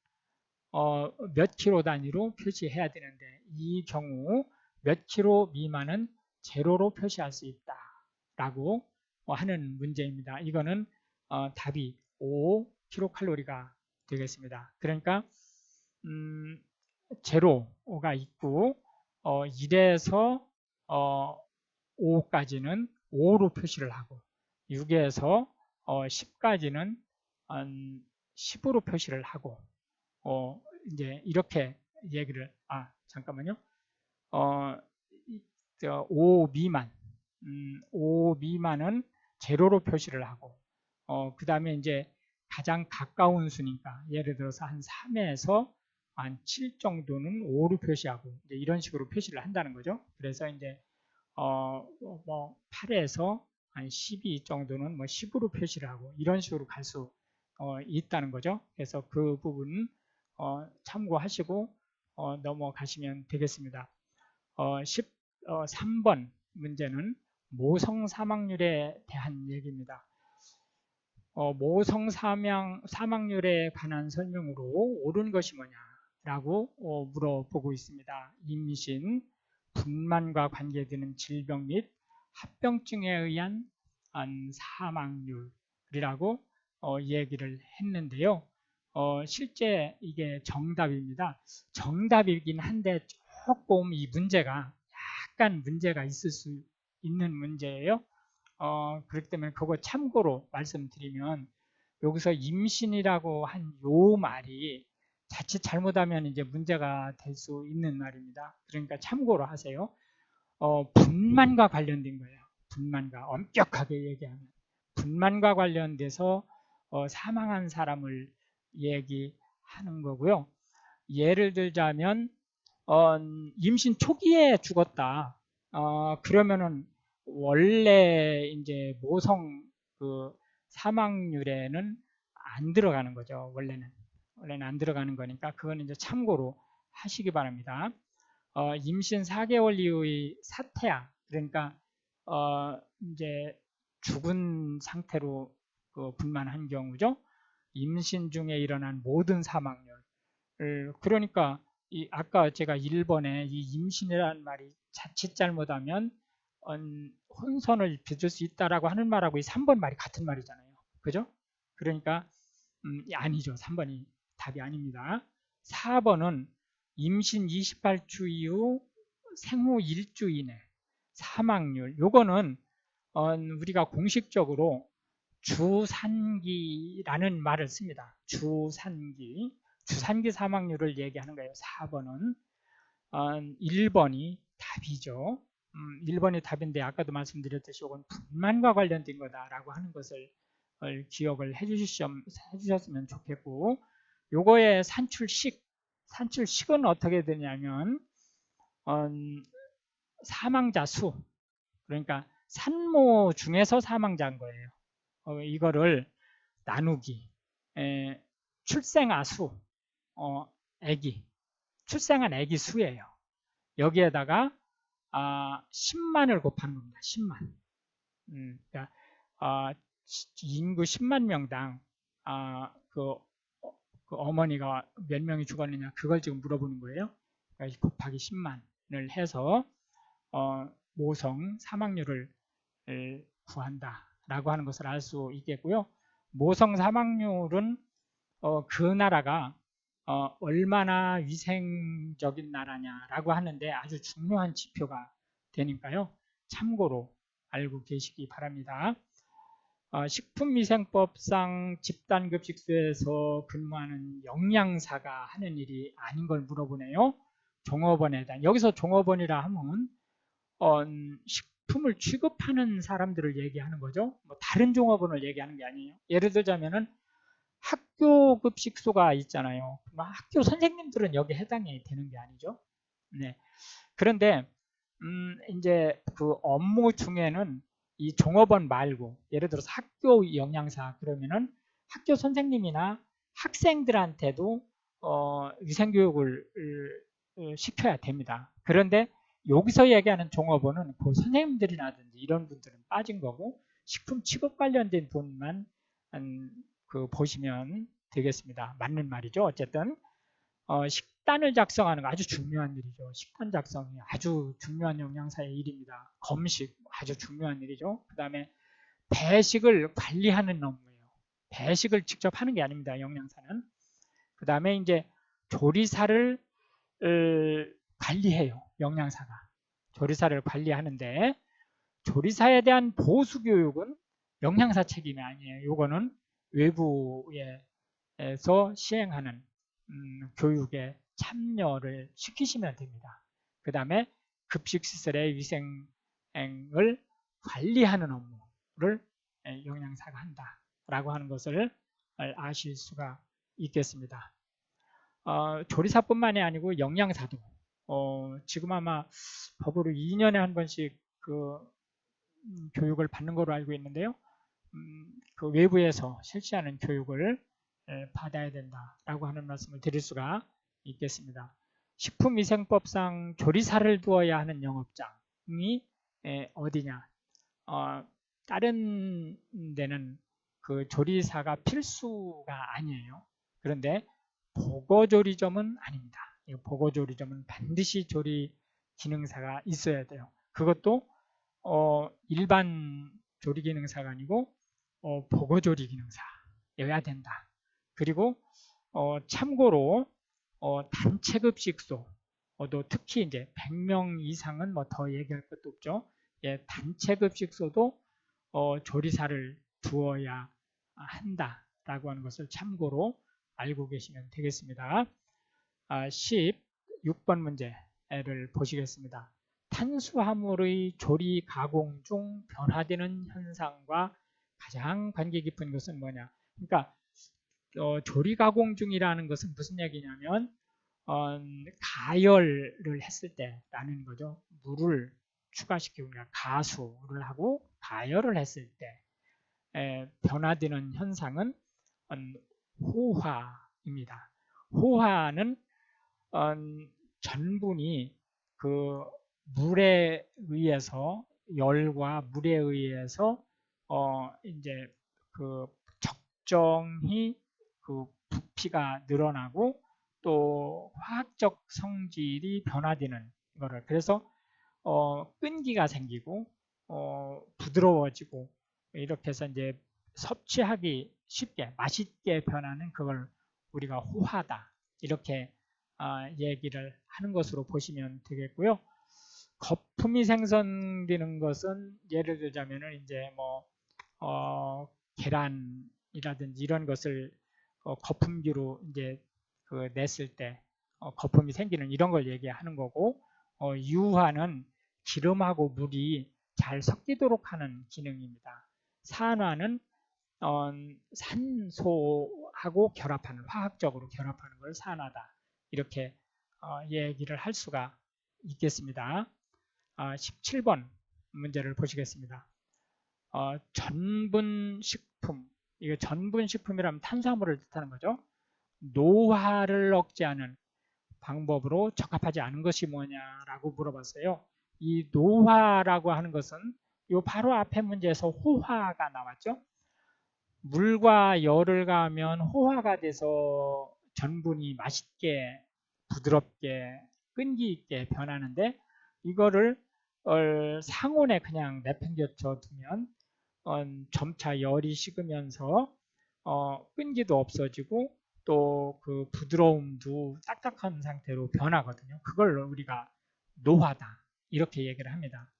몇 킬로 단위로 표시해야 되는데 이 경우 몇 킬로 미만은 제로로 표시할 수 있다라고 하는 문제입니다. 이거는 답이 5킬로칼로리가 되겠습니다. 그러니까 제로가 있고 1에서 5까지는 5로 표시를 하고 6에서 10까지는 10으로 표시를 하고 이제 이렇게 얘기를 잠깐만요. 5 미만 5 미만은 제로로 표시를 하고 그 다음에 이제 가장 가까운 수니까 예를 들어서 한 3에서 한 7 정도는 5로 표시하고 이제 이런 식으로 표시를 한다는 거죠. 그래서 이제 8에서 한 12 정도는 10으로 표시를 하고 이런 식으로 갈 수 있다는 거죠. 그래서 그 부분 참고하시고 넘어가시면 되겠습니다. 13번 문제는 모성 사망률에 대한 얘기입니다. 모성 사망률에 관한 설명으로 옳은 것이 뭐냐라고 물어보고 있습니다. 임신, 분만과 관계되는 질병 및 합병증에 의한 사망률이라고 얘기를 했는데요. 실제 이게 정답입니다. 정답이긴 한데 조금 이 문제가 약간 문제가 있을 수 있는 문제예요. 그렇기 때문에 그거 참고로 말씀드리면 여기서 임신이라고 한 요 말이 자칫 잘못하면 이제 문제가 될 수 있는 말입니다. 그러니까 참고로 하세요. 분만과 관련된 거예요. 분만과 엄격하게 얘기하면 분만과 관련돼서 사망한 사람을 얘기하는 거고요. 예를 들자면 임신 초기에 죽었다. 그러면은 원래 이제 모성 그 사망률에는 안 들어가는 거죠. 원래는 안 들어가는 거니까 그건 이제 참고로 하시기 바랍니다. 임신 4개월 이후의 사태아 그러니까 이제 죽은 상태로 분만한 경우죠. 임신 중에 일어난 모든 사망률. 그러니까 아까 제가 1번에 이 임신이라는 말이 자칫 잘못하면 혼선을 빚을 수 있다라고 하는 말하고 이 3번 말이 같은 말이잖아요. 그죠? 그러니까 아니죠. 3번이 답이 아닙니다. 4번은 임신 28주 이후 생후 1주 이내 사망률. 요거는 우리가 공식적으로 주산기라는 말을 씁니다. 주산기 사망률을 얘기하는 거예요. 4번은 1번이 답이죠. 1번이 답인데 아까도 말씀드렸듯이 이건 분만과 관련된 거다라고 하는 것을 기억을 해주셨으면 좋겠고 요거의 산출식은 어떻게 되냐면 사망자 수 그러니까 산모 중에서 사망자인 거예요. 이거를 나누기 출생아 수 아기 출생한 아기 수예요. 여기에다가 10만을 곱하는 겁니다. 10만. 그러니까 인구 10만 명당 그 어머니가 몇 명이 죽었느냐 그걸 지금 물어보는 거예요. 그러니까 곱하기 10만을 해서 모성 사망률을 구한다라고 하는 것을 알 수 있겠고요. 모성 사망률은 그 나라가 얼마나 위생적인 나라냐라고 하는데 아주 중요한 지표가 되니까요. 참고로 알고 계시기 바랍니다. 식품위생법상 집단급식소에서 근무하는 영양사가 하는 일이 아닌 걸 물어보네요. 종업원에 대한 여기서 종업원이라 하면 식품을 취급하는 사람들을 얘기하는 거죠. 뭐 다른 종업원을 얘기하는 게 아니에요. 예를 들자면은 학교 급식소가 있잖아요. 학교 선생님들은 여기 해당이 되는 게 아니죠. 네. 그런데 이제 그 업무 중에는 이 종업원 말고 예를 들어서 학교 영양사 그러면은 학교 선생님이나 학생들한테도 위생교육을 시켜야 됩니다. 그런데 여기서 얘기하는 종업원은 그 선생님들이라든지 이런 분들은 빠진 거고 식품 취급 관련된 분만 그 보시면 되겠습니다. 맞는 말이죠. 어쨌든 식단을 작성하는 거 아주 중요한 일이죠. 식단 작성이 아주 중요한 영양사의 일입니다. 검식 아주 중요한 일이죠. 그 다음에 배식을 관리하는 업무예요. 배식을 직접 하는 게 아닙니다. 영양사는. 그 다음에 이제 조리사를 관리해요. 영양사가. 조리사를 관리하는데 조리사에 대한 보수 교육은 영양사 책임이 아니에요. 요거는 외부에서 시행하는 교육에 참여를 시키시면 됩니다. 그 다음에 급식시설의 위생을 관리하는 업무를 영양사가 한다라고 하는 것을 아실 수가 있겠습니다. 조리사뿐만이 아니고 영양사도 지금 아마 법으로 2년에 한 번씩 그 교육을 받는 걸로 알고 있는데요. 그 외부에서 실시하는 교육을 받아야 된다라고 하는 말씀을 드릴 수가 있겠습니다. 식품위생법상 조리사를 두어야 하는 영업장이 어디냐? 다른 데는 그 조리사가 필수가 아니에요. 그런데 보고조리점은 아닙니다. 이 보고조리점은 반드시 조리 기능사가 있어야 돼요. 그것도 일반 조리 기능사가 아니고 보고조리 기능사여야 된다. 그리고 참고로 단체급식소도 특히 이제 100명 이상은 뭐 더 얘기할 것도 없죠. 예, 단체급식소도 조리사를 두어야 한다라고 하는 것을 참고로 알고 계시면 되겠습니다. 16번 문제를 보시겠습니다. 탄수화물의 조리 가공 중 변화되는 현상과 가장 관계 깊은 것은 뭐냐? 그러니까 조리 가공 중이라는 것은 무슨 얘기냐면 가열을 했을 때라는 거죠. 물을 추가시키고 그러니까 가수를 하고 가열을 했을 때 변화되는 현상은 호화입니다. 호화는 전분이 그 물에 의해서 열과 물에 의해서 이제 그 적정히 그 부피가 늘어나고 또 화학적 성질이 변화되는 거를 그래서 끈기가 생기고 부드러워지고 이렇게 해서 이제 섭취하기 쉽게 맛있게 변하는 그걸 우리가 호화다 이렇게 얘기를 하는 것으로 보시면 되겠고요. 거품이 생성되는 것은 예를 들자면은 이제 뭐 계란이라든지 이런 것을 거품기로 이제 그 냈을 때 거품이 생기는 이런 걸 얘기하는 거고 유화는 기름하고 물이 잘 섞이도록 하는 기능입니다. 산화는 산소하고 결합하는 화학적으로 결합하는 걸 산화다 이렇게 얘기를 할 수가 있겠습니다. 17번 문제를 보시겠습니다. 전분식품 이거 전분식품이라면 탄수화물을 뜻하는 거죠. 노화를 억제하는 방법으로 적합하지 않은 것이 뭐냐라고 물어봤어요. 이 노화라고 하는 것은 요 바로 앞에 문제에서 호화가 나왔죠. 물과 열을 가하면 호화가 돼서 전분이 맛있게 부드럽게 끈기 있게 변하는데 이거를 상온에 그냥 내팽겨쳐 두면 점차 열이 식으면서 끈기도 없어지고 또 그 부드러움도 딱딱한 상태로 변하거든요. 그걸 우리가 노화다 이렇게 얘기를 합니다.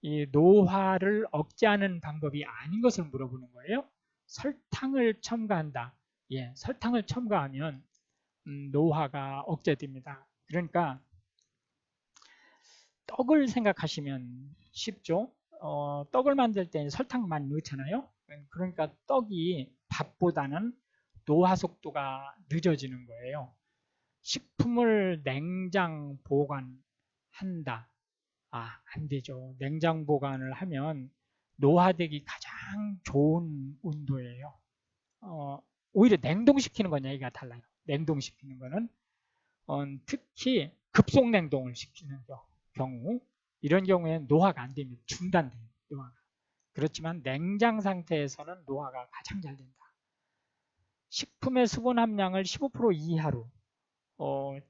이 노화를 억제하는 방법이 아닌 것을 물어보는 거예요. 설탕을 첨가한다. 예, 설탕을 첨가하면 노화가 억제됩니다. 그러니까 떡을 생각하시면 쉽죠. 떡을 만들 때 설탕만 넣잖아요. 그러니까 떡이 밥보다는 노화 속도가 늦어지는 거예요. 식품을 냉장 보관한다. 안 되죠. 냉장 보관을 하면 노화되기 가장 좋은 온도예요. 오히려 냉동시키는 거냐 이가 달라요. 냉동시키는 거는 특히 급속 냉동을 시키는 경우 이런 경우에는 노화가 안 됩니다. 중단돼요. 노화가. 그렇지만 냉장 상태에서는 노화가 가장 잘 된다. 식품의 수분 함량을 15% 이하로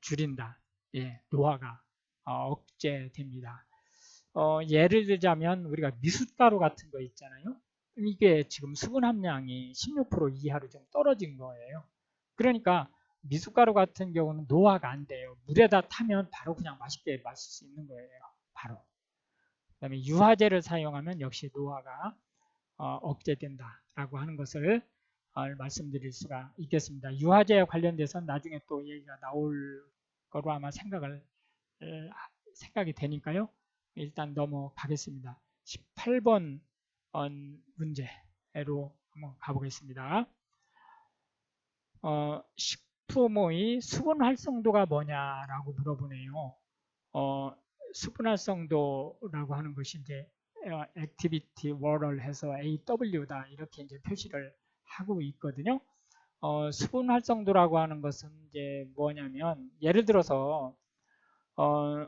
줄인다. 예, 노화가 억제됩니다. 예를 들자면 우리가 미숫가루 같은 거 있잖아요. 이게 지금 수분 함량이 16% 이하로 좀 떨어진 거예요. 그러니까 미숫가루 같은 경우는 노화가 안 돼요. 물에다 타면 바로 그냥 맛있게 마실 수 있는 거예요. 바로. 그다음에 유화제를 사용하면 역시 노화가 억제된다라고 하는 것을 말씀드릴 수가 있겠습니다. 유화제에 관련돼서 나중에 또 얘기가 나올 거로 아마 생각이 되니까요. 일단 넘어가겠습니다. 18번 문제로 한번 가보겠습니다. 식품의 수분 활성도가 뭐냐라고 물어보네요. 수분 활성도라고 하는 것이 이제 액티비티 월을 해서 AW다 이렇게 이제 표시를 하고 있거든요. 수분 활성도라고 하는 것은 이제 뭐냐면 예를 들어서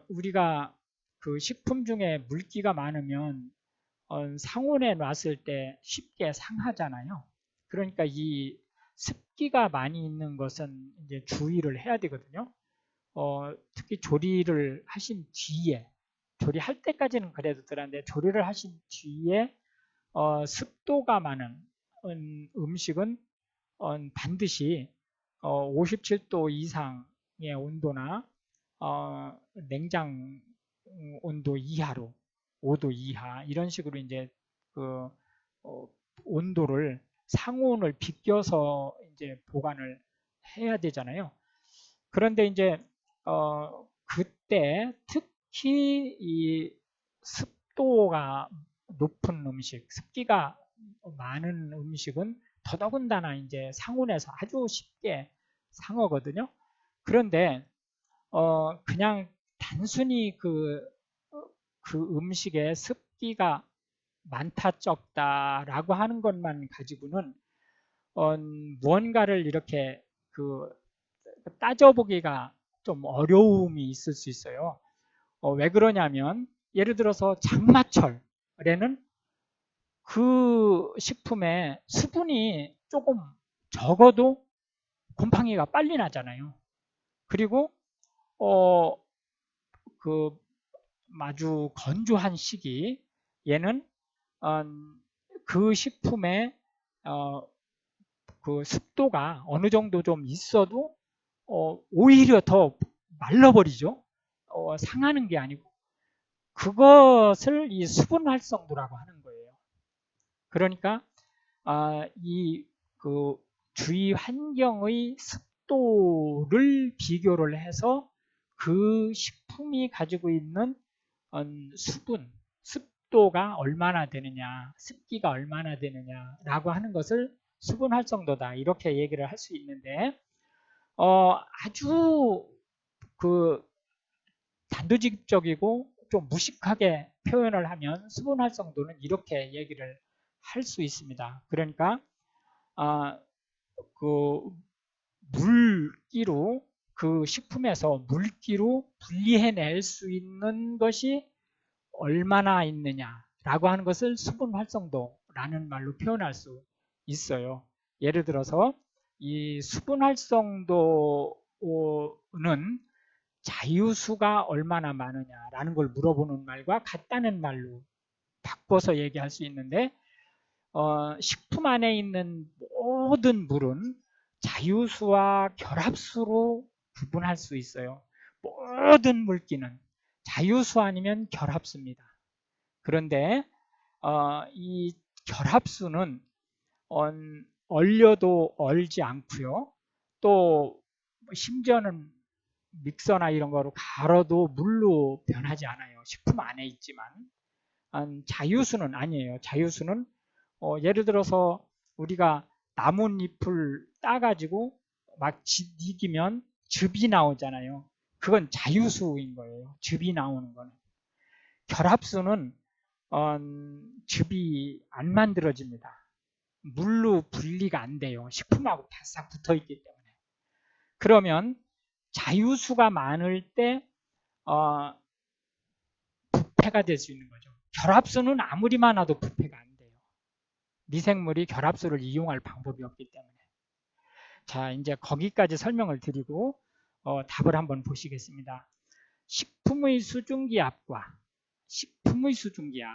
우리가 그 식품 중에 물기가 많으면 상온에 놨을 때 쉽게 상하잖아요. 그러니까 이 습기가 많이 있는 것은 이제 주의를 해야 되거든요. 특히 조리를 하신 뒤에 조리할 때까지는 그래도 덜한데 조리를 하신 뒤에 습도가 많은 음식은 반드시 57도 이상의 온도나 냉장 온도 이하로 5도 이하 이런 식으로 이제 그 온도를 상온을 비껴서 이제 보관을 해야 되잖아요. 그런데 이제 그때 특히 이 습도가 높은 음식, 습기가 많은 음식은 더더군다나 이제 상온에서 아주 쉽게 상하거든요. 그런데 그냥 단순히 그 음식에 습기가 많다 적다라고 하는 것만 가지고는 무언가를 이렇게 그 따져보기가 좀 어려움이 있을 수 있어요. 왜 그러냐면 예를 들어서 장마철에는 그 식품에 수분이 조금 적어도 곰팡이가 빨리 나잖아요. 그리고 그 아주 건조한 시기 얘는 그 식품의 그 습도가 어느 정도 좀 있어도 오히려 더 말라버리죠. 상하는 게 아니고 그것을 이 수분 활성도라고 하는 거예요. 그러니까 이 그 주위 환경의 습도를 비교를 해서 그 식품이 가지고 있는 수분, 습도가 얼마나 되느냐, 습기가 얼마나 되느냐라고 하는 것을 수분 활성도다 이렇게 얘기를 할 수 있는데 아주 그 단도직입적이고 좀 무식하게 표현을 하면 수분 활성도는 이렇게 얘기를 할 수 있습니다. 그러니까 그 물기로 그 식품에서 물기로 분리해낼 수 있는 것이 얼마나 있느냐라고 하는 것을 수분 활성도라는 말로 표현할 수 있어요. 예를 들어서 이 수분 활성도는 자유수가 얼마나 많으냐라는 걸 물어보는 말과 같다는 말로 바꿔서 얘기할 수 있는데, 식품 안에 있는 모든 물은 자유수와 결합수로 구분할 수 있어요. 모든 물기는 자유수 아니면 결합수입니다. 그런데 이 결합수는 얼려도 얼지 않고요. 또 심지어는 믹서나 이런 거로 갈아도 물로 변하지 않아요. 식품 안에 있지만. 자유수는 아니에요. 자유수는 예를 들어서 우리가 나뭇잎을 따가지고 막 이기면 즙이 나오잖아요. 그건 자유수인 거예요. 즙이 나오는 거는. 결합수는 즙이 안 만들어집니다. 물로 분리가 안 돼요. 식품하고 바싹 붙어 있기 때문에. 그러면 자유수가 많을 때 부패가 될 수 있는 거죠. 결합수는 아무리 많아도 부패가 안 돼요. 미생물이 결합수를 이용할 방법이 없기 때문에. 자, 이제 거기까지 설명을 드리고 답을 한번 보시겠습니다. 식품의 수증기압과 식품의 수증기압,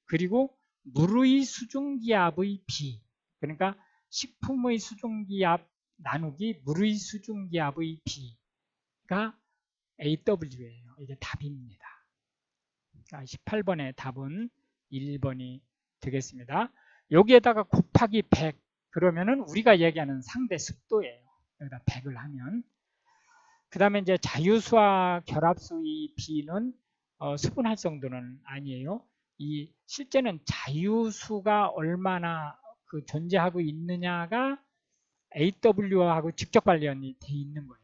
그리고 물의 수증기압의 비, 그러니까 식품의 수증기압 나누기 물의 수증기압의 비가 AW예요. 이게 답입니다. 자, 18번의 답은 1번이 되겠습니다. 여기에다가 곱하기 100, 그러면은 우리가 얘기하는 상대 습도예요. 여기다 100을 하면. 그 다음에 이제 자유수와 결합수의 비는 수분 활성도는 아니에요. 이 실제는 자유수가 얼마나 존재하고 있느냐가 AW하고 직접 관련이 돼 있는 거예요.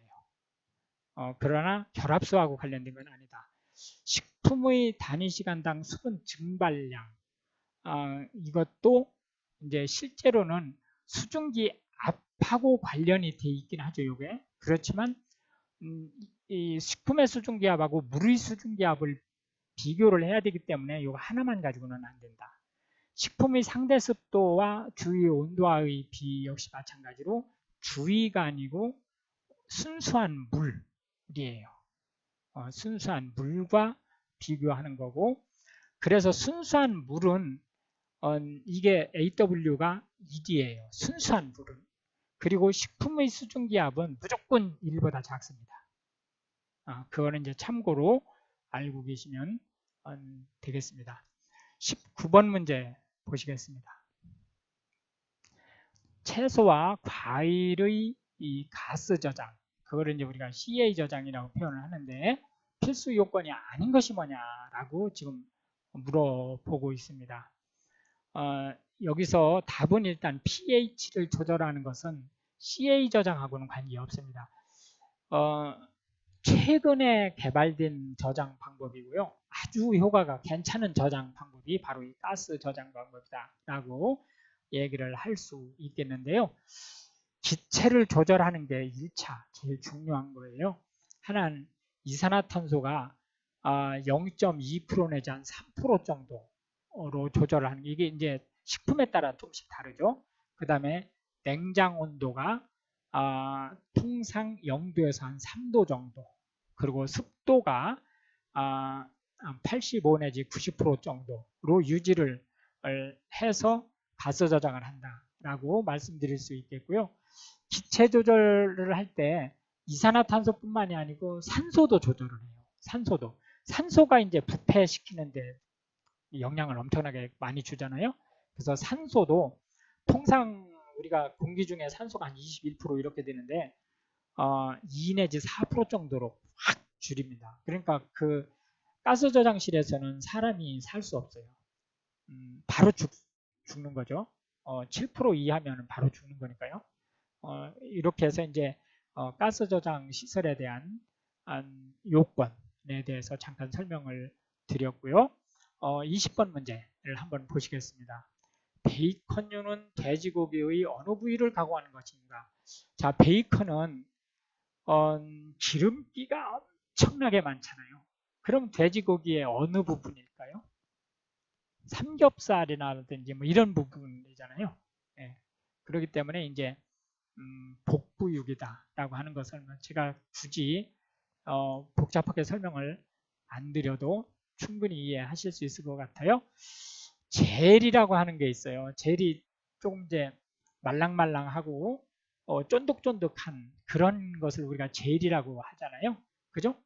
그러나 결합수하고 관련된 건 아니다. 식품의 단위 시간당 수분 증발량, 이것도 이제 실제로는 수증기 압하고 관련이 돼 있긴 하죠. 이게 그렇지만 이 식품의 수증기압하고 물의 수증기압을 비교를 해야 되기 때문에 이거 하나만 가지고는 안 된다. 식품의 상대 습도와 주위 온도와의 비 역시 마찬가지로 주위가 아니고 순수한 물이에요. 순수한 물과 비교하는 거고, 그래서 순수한 물은 이게 AW가 1이에요. 순수한 물은. 그리고 식품의 수증기압은 무조건 1보다 작습니다. 그거는 이제 참고로 알고 계시면 되겠습니다. 19번 문제 보시겠습니다. 채소와 과일의 이 가스 저장, 그거를 이제 우리가 CA 저장이라고 표현을 하는데 필수 요건이 아닌 것이 뭐냐라고 지금 물어보고 있습니다. 여기서 답은 일단 pH를 조절하는 것은 CA 저장하고는 관계 없습니다. 최근에 개발된 저장 방법이고요. 아주 효과가 괜찮은 저장 방법이 바로 이 가스 저장 방법이다라고 얘기를 할 수 있겠는데요. 기체를 조절하는 게 1차 제일 중요한 거예요. 하나는 이산화탄소가 0.2% 내지 한 3% 정도로 조절을 하는 게, 이게 이제 식품에 따라 조금씩 다르죠. 그 다음에 냉장 온도가 통상 0도에서 한 3도 정도, 그리고 습도가 85 내지 90% 정도로 유지를 해서 가스 저장을 한다라고 말씀드릴 수 있겠고요. 기체 조절을 할 때 이산화탄소뿐만이 아니고 산소도 조절을 해요. 산소가 이제 부패시키는데 영향을 엄청나게 많이 주잖아요. 그래서 산소도 통상 우리가 공기 중에 산소가 한 21% 이렇게 되는데 2 내지 4% 정도로 확 줄입니다. 그러니까 그 가스 저장실에서는 사람이 살 수 없어요. 바로 죽는 거죠. 7% 이하면 바로 죽는 거니까요. 이렇게 해서 이제 가스 저장 시설에 대한 요건에 대해서 잠깐 설명을 드렸고요. 20번 문제를 한번 보시겠습니다. 베이컨류는 돼지고기의 어느 부위를 가공하는 것인가? 자, 베이컨은 기름기가 엄청나게 많잖아요. 그럼 돼지고기의 어느 부분일까요? 삼겹살이라든지 뭐 이런 부분이잖아요. 예. 그렇기 때문에 이제 복부육이다라고 하는 것을 제가 굳이 복잡하게 설명을 안 드려도 충분히 이해하실 수 있을 것 같아요. 젤이라고 하는 게 있어요. 젤이 조금 이제 말랑말랑하고 쫀득쫀득한 그런 것을 우리가 젤이라고 하잖아요. 그죠?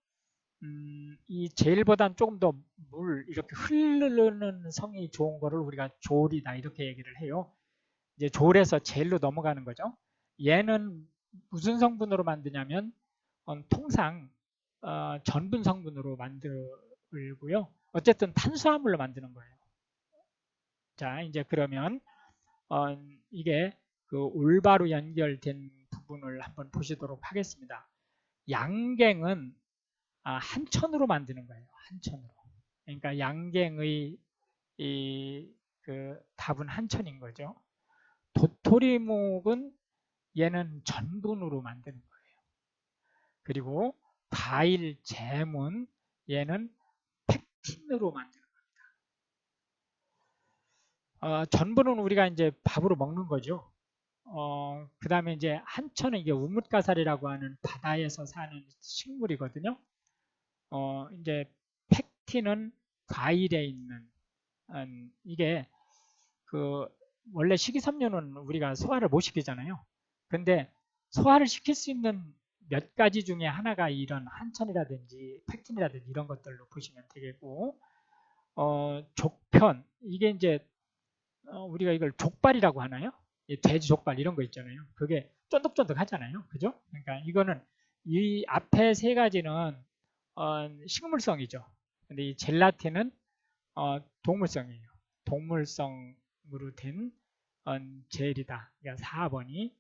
이 젤보단 조금 더 물 이렇게 흐르는 성이 좋은 거를 우리가 졸이다 이렇게 얘기를 해요. 이제 졸에서 젤로 넘어가는 거죠. 얘는 무슨 성분으로 만드냐면 통상 전분 성분으로 만들고요. 어쨌든 탄수화물로 만드는 거예요. 자, 이제 그러면 이게 그 올바로 연결된 부분을 한번 보시도록 하겠습니다. 양갱은 한천으로 만드는 거예요. 한천으로. 그러니까 양갱의 그 답은 한천인 거죠. 도토리묵은 얘는 전분으로 만드는 거예요. 그리고 과일 잼은 얘는 팩틴으로 만드는 거예요. 전분은 우리가 이제 밥으로 먹는 거죠. 그 다음에 이제 한천은 이게 우뭇가사리라고 하는 바다에서 사는 식물이거든요. 이제 팩틴은 과일에 있는, 이게 그 원래 식이섬유는 우리가 소화를 못 시키잖아요. 근데 소화를 시킬 수 있는 몇 가지 중에 하나가 이런 한천이라든지 팩틴이라든지 이런 것들로 보시면 되겠고, 족편, 이게 이제 우리가 이걸 족발이라고 하나요? 돼지 족발 이런 거 있잖아요. 그게 쫀득쫀득 하잖아요. 그죠? 그러니까 이거는 이 앞에 세 가지는 식물성이죠. 근데 이 젤라틴은 동물성이에요. 동물성으로 된 젤이다. 그러니까 4번이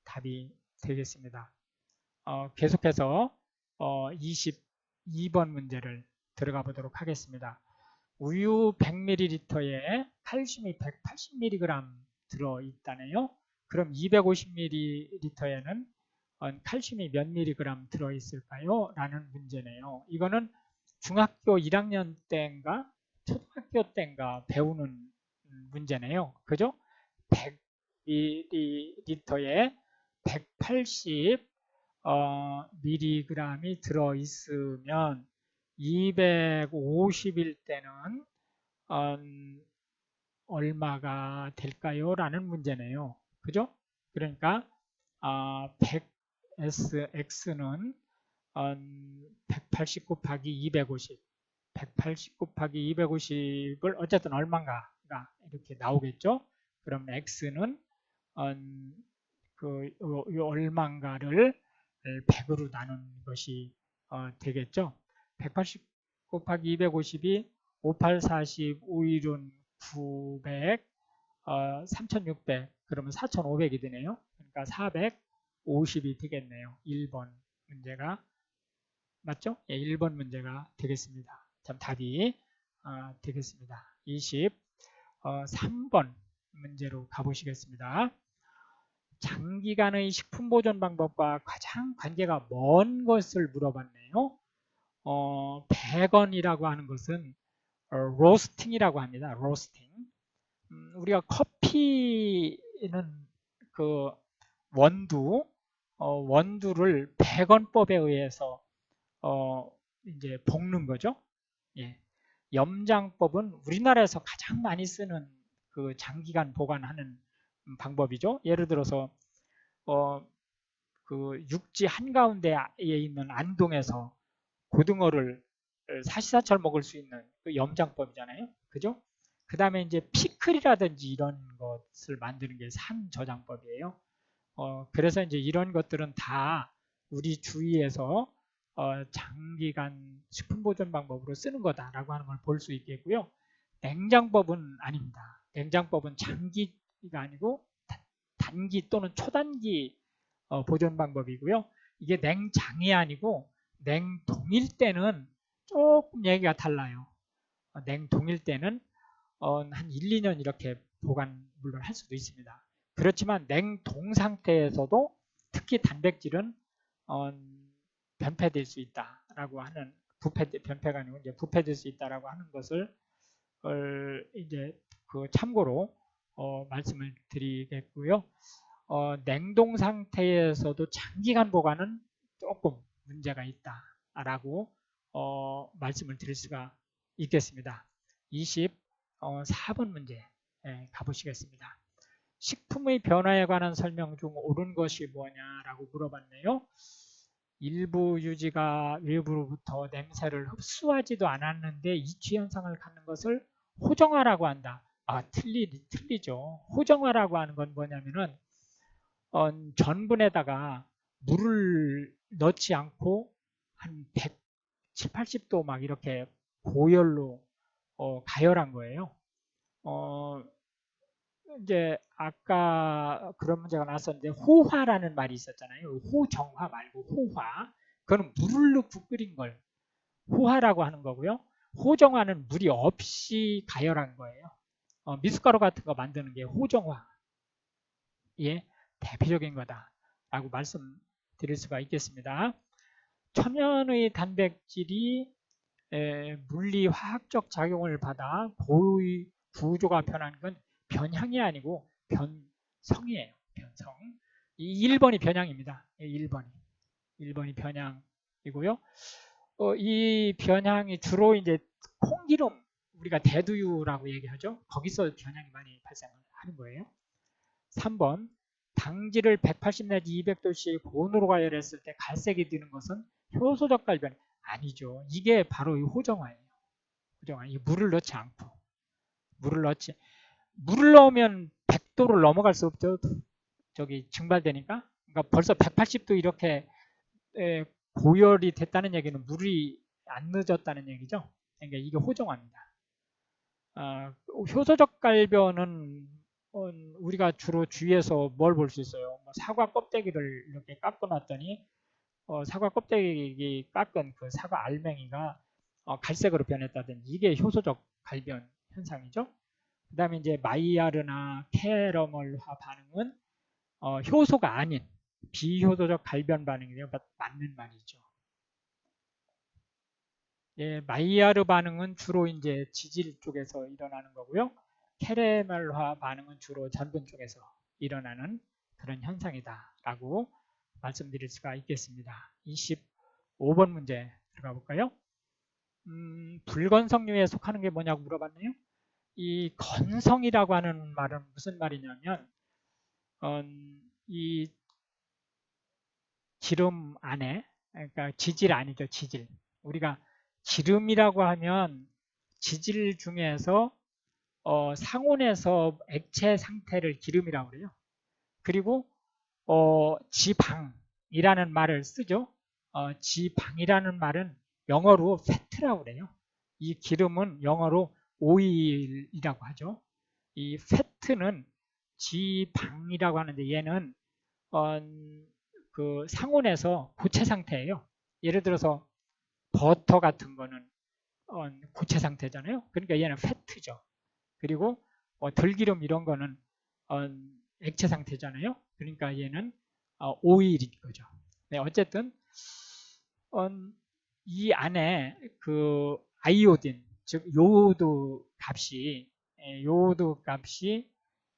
답이 되겠습니다. 계속해서 22번 문제를 들어가 보도록 하겠습니다. 우유 100ml에 칼슘이 180mg 들어있다네요. 그럼 250ml에는 칼슘이 몇 mg 들어있을까요? 라는 문제네요. 이거는 중학교 1학년 때인가 초등학교 때인가 배우는 문제네요. 그죠? 100ml에 180 mg이 들어있으면 250일 때는 얼마가 될까요? 라는 문제네요. 그죠? 그러니까 100X는 180 곱하기 250, 180 곱하기 250을 어쨌든 얼마인가가 이렇게 나오겠죠? 그럼 X는 그 얼마인가를 100으로 나눈 것이 되겠죠? 180 곱하기 250이 58, 40, 5일은 900, 3600, 그러면 4500이 되네요. 그러니까 450이 되겠네요. 1번 문제가 맞죠? 예, 1번 문제가 되겠습니다. 참 답이 되겠습니다. 23번 문제로 가보시겠습니다. 장기간의 식품 보존 방법과 가장 관계가 먼 것을 물어봤네요. 배건이라고 하는 것은 로스팅이라고 합니다. 로스팅. 우리가 커피는 그 원두를 배건법에 의해서 이제 볶는 거죠. 예. 염장법은 우리나라에서 가장 많이 쓰는 그 장기간 보관하는 방법이죠. 예를 들어서 그 육지 한가운데에 있는 안동에서 고등어를 사시사철 먹을 수 있는 그 염장법이잖아요. 그죠? 그 다음에 이제 피클이라든지 이런 것을 만드는 게 산저장법이에요. 그래서 이제 이런 것들은 다 우리 주위에서 장기간 식품 보존 방법으로 쓰는 거다라고 하는 걸 볼 수 있겠고요. 냉장법은 아닙니다. 냉장법은 장기가 아니고 단기 또는 초단기 보존 방법이고요. 이게 냉장이 아니고 냉동일 때는 조금 얘기가 달라요. 냉동일 때는 한 1, 2년 이렇게 보관 물론 할 수도 있습니다. 그렇지만 냉동 상태에서도 특히 단백질은 변폐될 수 있다라고 하는 변폐가 아니고 이제 부패될 수 있다라고 하는 것을 이제 그 참고로 말씀을 드리겠고요. 냉동 상태에서도 장기간 보관은 조금 문제가 있다라고 말씀을 드릴 수가 있겠습니다. 24번 문제 가보시겠습니다. 식품의 변화에 관한 설명 중 옳은 것이 뭐냐라고 물어봤네요. 일부 유지가 외부로부터 냄새를 흡수하지도 않았는데 이취 현상을 갖는 것을 호정화라고 한다. 틀리죠. 호정화라고 하는 건 뭐냐면은 전분에다가 물을 넣지 않고 한 170, 80도 막 이렇게 고열로 가열한 거예요. 이제 아까 그런 문제가 나왔었는데 호화라는 말이 있었잖아요. 호정화 말고 호화. 그건 물을 넣고 끓인 걸 호화라고 하는 거고요. 호정화는 물이 없이 가열한 거예요. 미숫가루 같은 거 만드는 게 호정화. 예, 대표적인 거다라고 말씀드릴 수가 있겠습니다. 천연의 단백질이 물리 화학적 작용을 받아 고의 구조가 변하는 건 변향이 아니고 변성이에요. 변성. 이 1번이 변향입니다. 1번이 변향이고요. 이 변향이 주로 이제 콩기름, 우리가 대두유라고 얘기하죠. 거기서 변향이 많이 발생하는 거예요. 3번, 당질을 180 내지 200도씨 고온으로 가열했을 때 갈색이 되는 것은 효소적 갈변 아니죠. 이게 바로 이 호정화예요. 호정화. 이 물을 넣지 않고. 물을 넣으면 100도를 넘어갈 수 없죠. 저기 증발되니까. 그러니까 벌써 180도 이렇게 고열이 됐다는 얘기는 물이 안 늦었다는 얘기죠. 그러니까 이게 호정화입니다. 효소적 갈변은 우리가 주로 주위에서 뭘 볼 수 있어요? 사과 껍데기를 이렇게 깎아놨더니 사과 껍데기 깎은 그 사과 알맹이가 갈색으로 변했다든지 이게 효소적 갈변 현상이죠. 그 다음에 이제 마이야르나 캐러멀화 반응은 효소가 아닌 비효소적 갈변 반응이에요. 맞는 말이죠. 예, 마이야르 반응은 주로 이제 지질 쪽에서 일어나는 거고요. 캐러멀화 반응은 주로 전분 쪽에서 일어나는 그런 현상이다라고 말씀드릴 수가 있겠습니다. 25번 문제 들어가 볼까요? 불건성류에 속하는 게 뭐냐고 물어봤네요. 이 건성이라고 하는 말은 무슨 말이냐면 이 기름 안에, 그러니까 지질 아니죠, 지질. 우리가 기름이라고 하면 지질 중에서 상온에서 액체 상태를 기름이라고 그래요. 그리고 지방이라는 말을 쓰죠. 지방이라는 말은 영어로 패트라고 그래요. 이 기름은 영어로 오일이라고 하죠. 이 패트는 지방이라고 하는데 얘는 그 상온에서 고체 상태예요. 예를 들어서 버터 같은 거는 고체 상태잖아요. 그러니까 얘는 패트죠. 그리고 들기름 이런 거는 액체 상태잖아요. 그러니까 얘는 오일인 거죠. 네, 어쨌든 이 안에 그 아이오딘, 즉 요오드 값이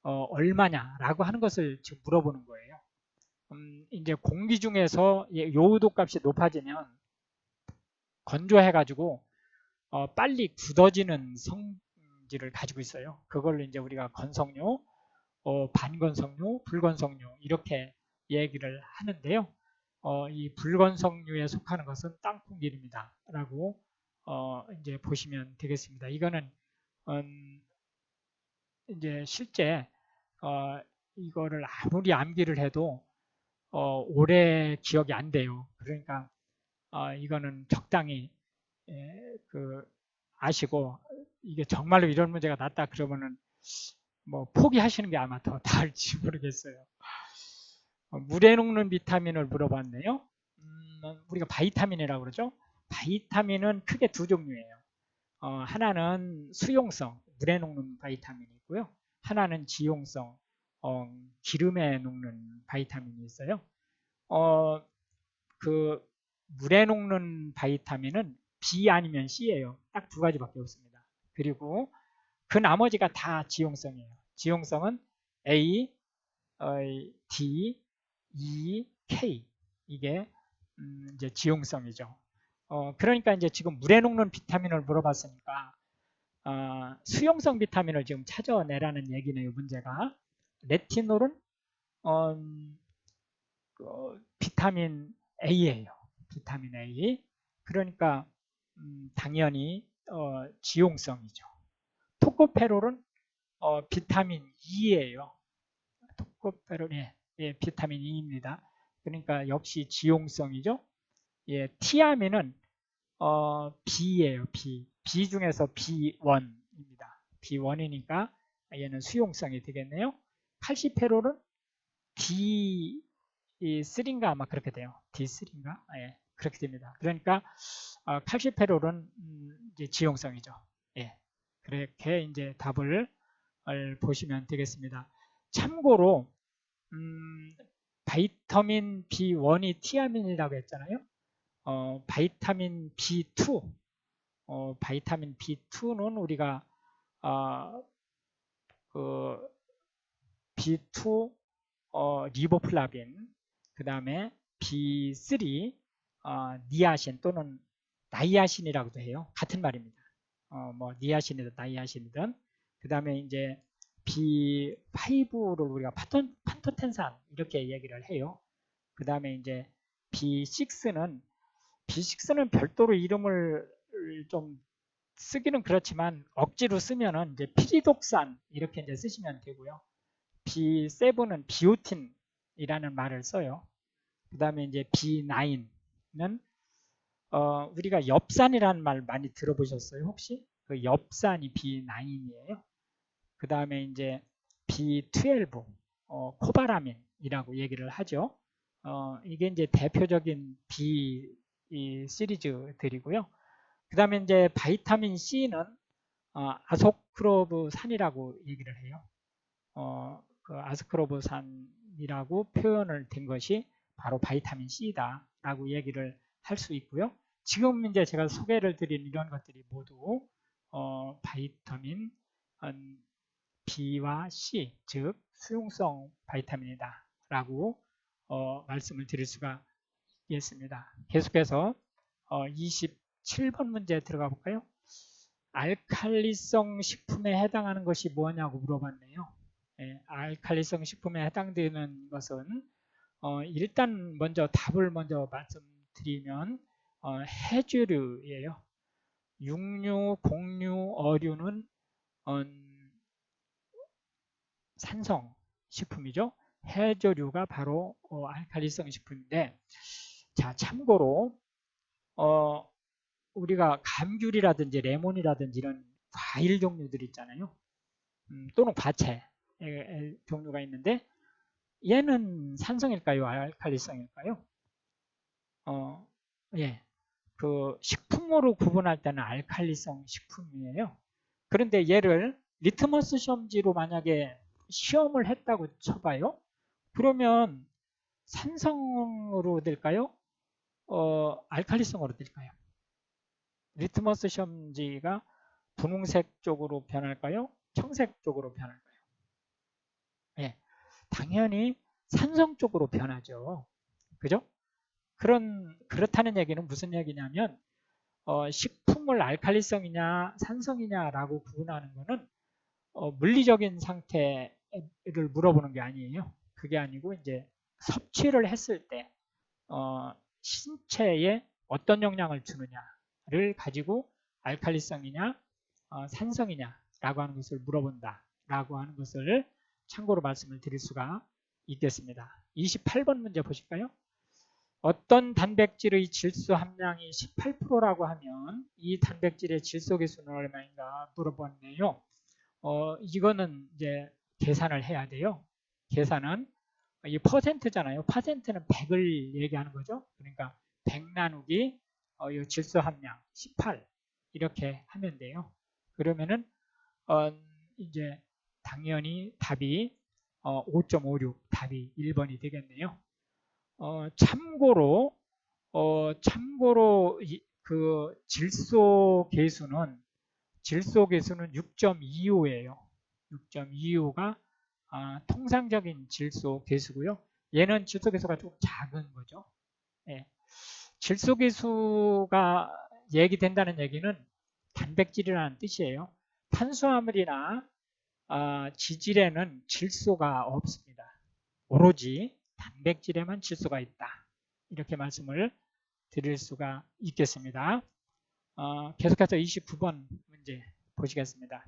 얼마냐라고 하는 것을 지금 물어보는 거예요. 이제 공기 중에서 요오드 값이 높아지면 건조해가지고 빨리 굳어지는 성질을 가지고 있어요. 그걸로 이제 우리가 건성류, 반건성류, 불건성류 이렇게 얘기를 하는데요. 이 불건성류에 속하는 것은 땅콩기름이다 라고 이제 보시면 되겠습니다. 이거는 이제 실제 이거를 아무리 암기를 해도 오래 기억이 안 돼요. 그러니까 이거는 적당히 그 아시고 이게 정말로 이런 문제가 났다 그러면은 뭐 포기하시는 게 아마 더 나을지 모르겠어요. 물에 녹는 비타민을 물어봤네요. 우리가 바이타민이라고 그러죠. 바이타민은 크게 두 종류예요. 하나는 수용성, 물에 녹는 바이타민이 있고요. 하나는 지용성, 기름에 녹는 바이타민이 있어요. 그 물에 녹는 바이타민은 B 아니면 C예요. 딱 두 가지밖에 없습니다. 그리고 그 나머지가 다 지용성이에요. 지용성은 A, D, E, K 이게 이제 지용성이죠. 그러니까 이제 지금 물에 녹는 비타민을 물어봤으니까 수용성 비타민을 지금 찾아내라는 얘기네요. 문제가 레티놀은 비타민 A예요. 비타민 A. 그러니까 당연히 지용성이죠. 토코페롤은 비타민 E예요. 토코페롤 예, 비타민 E입니다. 그러니까 역시 지용성이죠. 예, 티아민은 B예요. B 중에서 B1입니다. B1이니까 얘는 수용성이 되겠네요. 칼시페롤은 D3인가 아마 그렇게 돼요. D3인가? 예, 그렇게 됩니다. 그러니까 칼시페롤은 이제 지용성이죠. 예, 그렇게 이제 답을 보시면 되겠습니다. 참고로 바이타민 B1이 티아민이라고 했잖아요. 바이타민 B2, 바이타민 B2는 우리가 그 B2 리보플라빈, 그 다음에 B3 니아신 또는 나이아신이라고도 해요. 같은 말입니다. 뭐 니아신이든 나이아신이든. 그 다음에 이제 B5를 우리가 판토텐산 이렇게 얘기를 해요. 그 다음에 이제 B6는 별도로 이름을 좀 쓰기는 그렇지만 억지로 쓰면은 이제 피리독산 이렇게 이제 쓰시면 되고요. B7은 비오틴이라는 말을 써요. 그 다음에 이제 B9는 우리가 엽산이라는 말 많이 들어보셨어요? 혹시? 그 엽산이 B9이에요. 그 다음에 이제 B12, 코바라민이라고 얘기를 하죠. 이게 이제 대표적인 B 시리즈들이고요. 그 다음에 이제 바이타민 C는 아소크로브산이라고 얘기를 해요. 그 아스크로브산이라고 표현을 된 것이 바로 바이타민 C다라고 얘기를 할 수 있고요. 지금 이제 제가 소개를 드린 이런 것들이 모두 바이타민 B와 C, 즉 수용성 바이타민이다라고 말씀을 드릴 수가 있겠습니다. 계속해서 27번 문제 들어가 볼까요? 알칼리성 식품에 해당하는 것이 뭐냐고 물어봤네요. 예, 알칼리성 식품에 해당되는 것은 일단 먼저 답을 먼저 말씀드리면 해조류예요. 육류, 곡류, 어류는 산성 식품이죠. 해조류가 바로 알칼리성 식품인데, 자 참고로 우리가 감귤이라든지 레몬이라든지 이런 과일 종류들 있잖아요. 또는 과채 종류가 있는데 얘는 산성일까요? 알칼리성일까요? 예, 그 식품으로 구분할 때는 알칼리성 식품이에요. 그런데 얘를 리트머스 시험지로 만약에 시험을 했다고 쳐봐요. 그러면 산성으로 될까요? 알칼리성으로 될까요? 리트머스 시험지가 분홍색 쪽으로 변할까요? 청색 쪽으로 변할까요? 예, 당연히 산성 쪽으로 변하죠. 그죠? 그렇다는 얘기는 무슨 얘기냐면 식품을 알칼리성이냐 산성이냐라고 구분하는 것은 물리적인 상태를 물어보는 게 아니에요. 그게 아니고 이제 섭취를 했을 때 신체에 어떤 영향을 주느냐를 가지고 알칼리성이냐 산성이냐라고 하는 것을 물어본다라고 하는 것을 참고로 말씀을 드릴 수가 있겠습니다. 28번 문제 보실까요? 어떤 단백질의 질소 함량이 18%라고 하면 이 단백질의 질소 계수는 얼마인가 물어봤네요. 이거는 이제 계산을 해야 돼요. 계산은 이 퍼센트잖아요. 퍼센트는 100을 얘기하는 거죠. 그러니까 100 나누기 이 질소 함량 18 이렇게 하면 돼요. 그러면은 이제 당연히 답이 5.56 답이 1번이 되겠네요. 참고로 그 질소 계수는 6.25예요. 6.25가 통상적인 질소 계수고요. 얘는 질소 계수가 좀 작은 거죠. 예. 질소 계수가 얘기된다는 얘기는 단백질이라는 뜻이에요. 탄수화물이나 지질에는 질소가 없습니다. 오로지 단백질에만 질소가 있다. 이렇게 말씀을 드릴 수가 있겠습니다. 계속해서 29번 문제 보시겠습니다.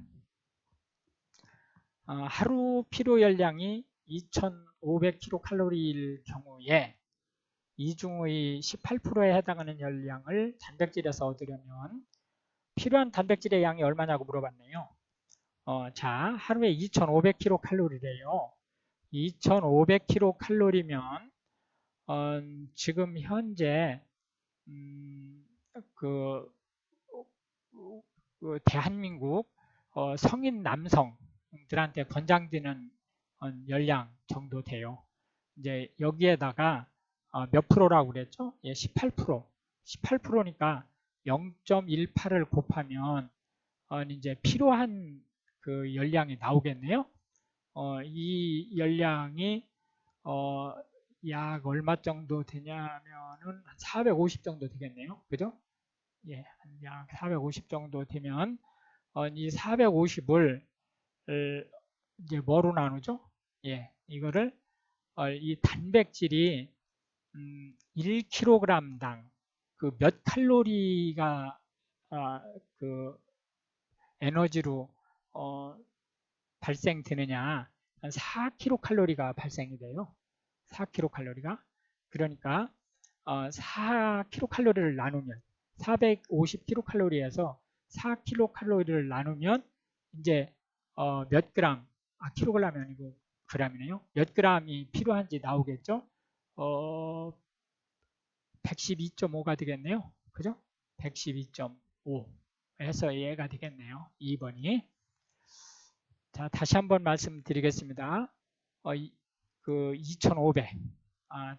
하루 피로 열량이 2500kcal일 경우에 이 중의 18%에 해당하는 열량을 단백질에서 얻으려면 필요한 단백질의 양이 얼마냐고 물어봤네요. 자, 하루에 2500kcal래요. 2500kcal면 지금 현재 그 대한민국 성인 남성들한테 권장되는 열량 정도 돼요. 이제 여기에다가 몇 프로라고 그랬죠? 예, 18%. 18%니까 0.18을 곱하면 이제 필요한 그 열량이 나오겠네요. 이 열량이 약 얼마 정도 되냐면은 450 정도 되겠네요. 그죠? 예, 약 450 정도 되면 이 450을 이제 뭐로 나누죠? 예, 이거를 이 단백질이 1kg당 그 몇 칼로리가 그 에너지로 발생되느냐, 4kcal가 발생이 돼요. 4kcal가. 그러니까 4kcal를 나누면 450kcal에서 4kcal를 나누면 이제 몇 그램, kg이 아니고 g이네요. 몇 g이 필요한지 나오겠죠? 112.5가 되겠네요. 그죠? 112.5 해서 얘가 되겠네요. 2번이. 자, 다시 한번 말씀드리겠습니다. 그 2500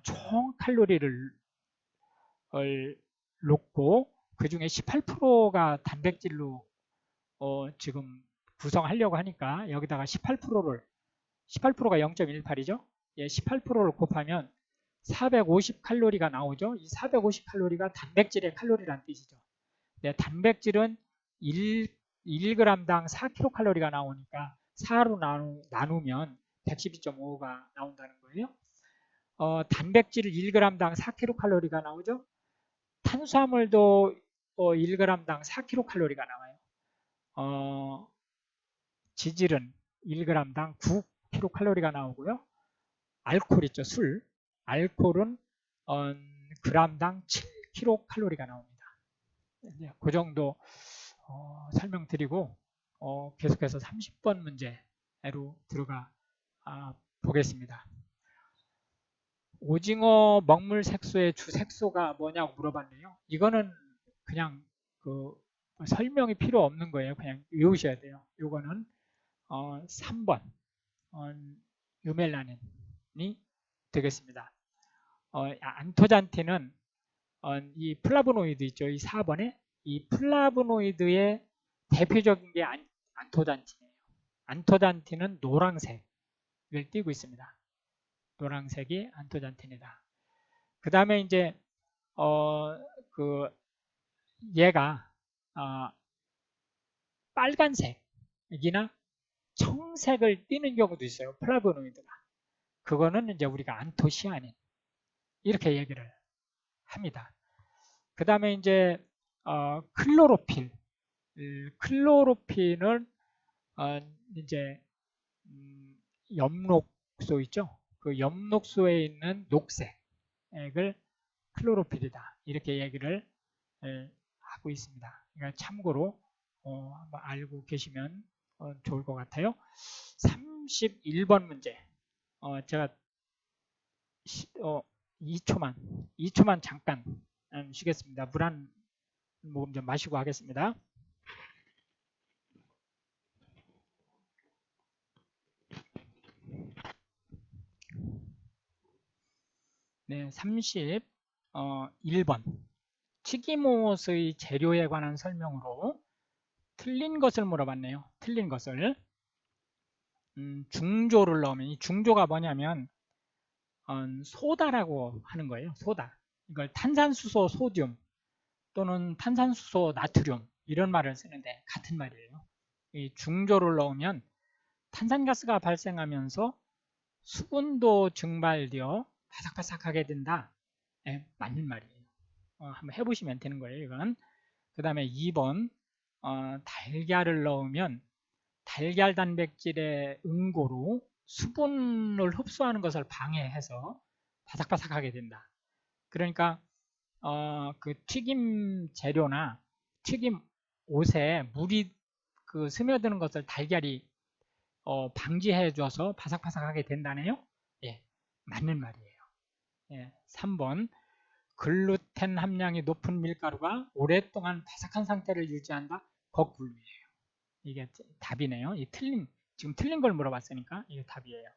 총 칼로리를 놓고 그 중에 18%가 단백질로 지금 구성하려고 하니까 여기다가 18%가 0.18이죠. 예, 18%를 곱하면 450칼로리가 나오죠. 이 450칼로리가 단백질의 칼로리란 뜻이죠. 네, 단백질은 1g당 4kcal가 나오니까 4로 나누면 112.5가 나온다는 거예요. 단백질 1g당 4kcal가 나오죠. 탄수화물도 1g당 4kcal가 나와요. 지질은 1g당 9kcal가 나오고요. 알코올 있죠, 술. 알코올은 g당 7kcal가 나옵니다. 그 정도 설명드리고 계속해서 30번 문제로 들어가 보겠습니다. 오징어 먹물 색소의 주 색소가 뭐냐고 물어봤네요. 이거는 그냥 그 설명이 필요 없는 거예요. 그냥 외우셔야 돼요. 이거는 3번 유멜라닌이 되겠습니다. 안토잔틴은 이 플라보노이드 있죠. 이 4번에 이 플라보노이드의 대표적인 게 안토잔틴이에요. 안토잔틴은 노란색을 띠고 있습니다. 노란색이 안토잔틴이다. 그 다음에 이제 그 얘가 빨간색이나 청색을 띠는 경우도 있어요. 플라보노이드가. 그거는 이제 우리가 안토시아닌 이렇게 얘기를 합니다. 그 다음에 이제 클로로필. 클로로필은 이제 엽록소 있죠. 그 엽록소에 있는 녹색을 클로로필이다. 이렇게 얘기를 하고 있습니다. 그러니까 참고로 한번 알고 계시면 좋을 것 같아요. 31번 문제. 제가 2초만 잠깐 쉬겠습니다. 물 한 모금 좀 마시고 하겠습니다. 네, 31번. 튀김옷의 재료에 관한 설명으로 틀린 것을 물어봤네요. 틀린 것을. 중조를 넣으면, 이 중조가 뭐냐면 소다라고 하는 거예요. 소다. 이걸 탄산수소 소듐 또는 탄산수소 나트륨 이런 말을 쓰는데 같은 말이에요. 이 중조를 넣으면 탄산가스가 발생하면서 수분도 증발되어 바삭바삭하게 된다. 네, 맞는 말이에요. 한번 해보시면 되는 거예요. 이건. 그 다음에 2번 달걀을 넣으면 달걀 단백질의 응고로 수분을 흡수하는 것을 방해해서 바삭바삭하게 된다. 그러니까 그 튀김 재료나 튀김 옷에 물이 그 스며드는 것을 달걀이 방지해줘서 바삭바삭하게 된다네요. 예, 맞는 말이에요. 예, 3번 글루텐 함량이 높은 밀가루가 오랫동안 바삭한 상태를 유지한다. 거꾸로예요. 이게 답이네요. 지금 틀린 걸 물어봤으니까 이게 답이에요.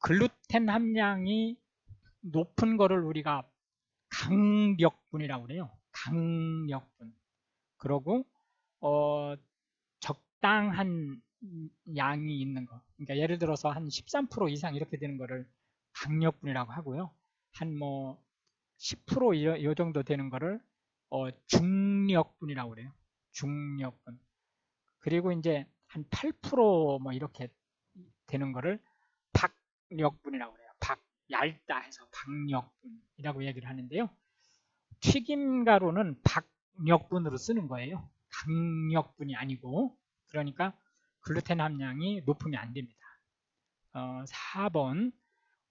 글루텐 함량이 높은 거를 우리가 강력분이라고 그래요. 강력분. 그러고 적당한 양이 있는 거. 그러니까 예를 들어서 한 13% 이상 이렇게 되는 거를 강력분이라고 하고요. 한 뭐 10% 이 정도 되는 거를 중력분이라고 그래요. 중력분. 그리고 이제 한 8%뭐 이렇게 되는 거를 박력분이라고 그래요. 얇다 해서 박력분이라고 얘기를 하는데요. 튀김가루는 박력분으로 쓰는 거예요. 강력분이 아니고. 그러니까 글루텐 함량이 높으면 안 됩니다. 4번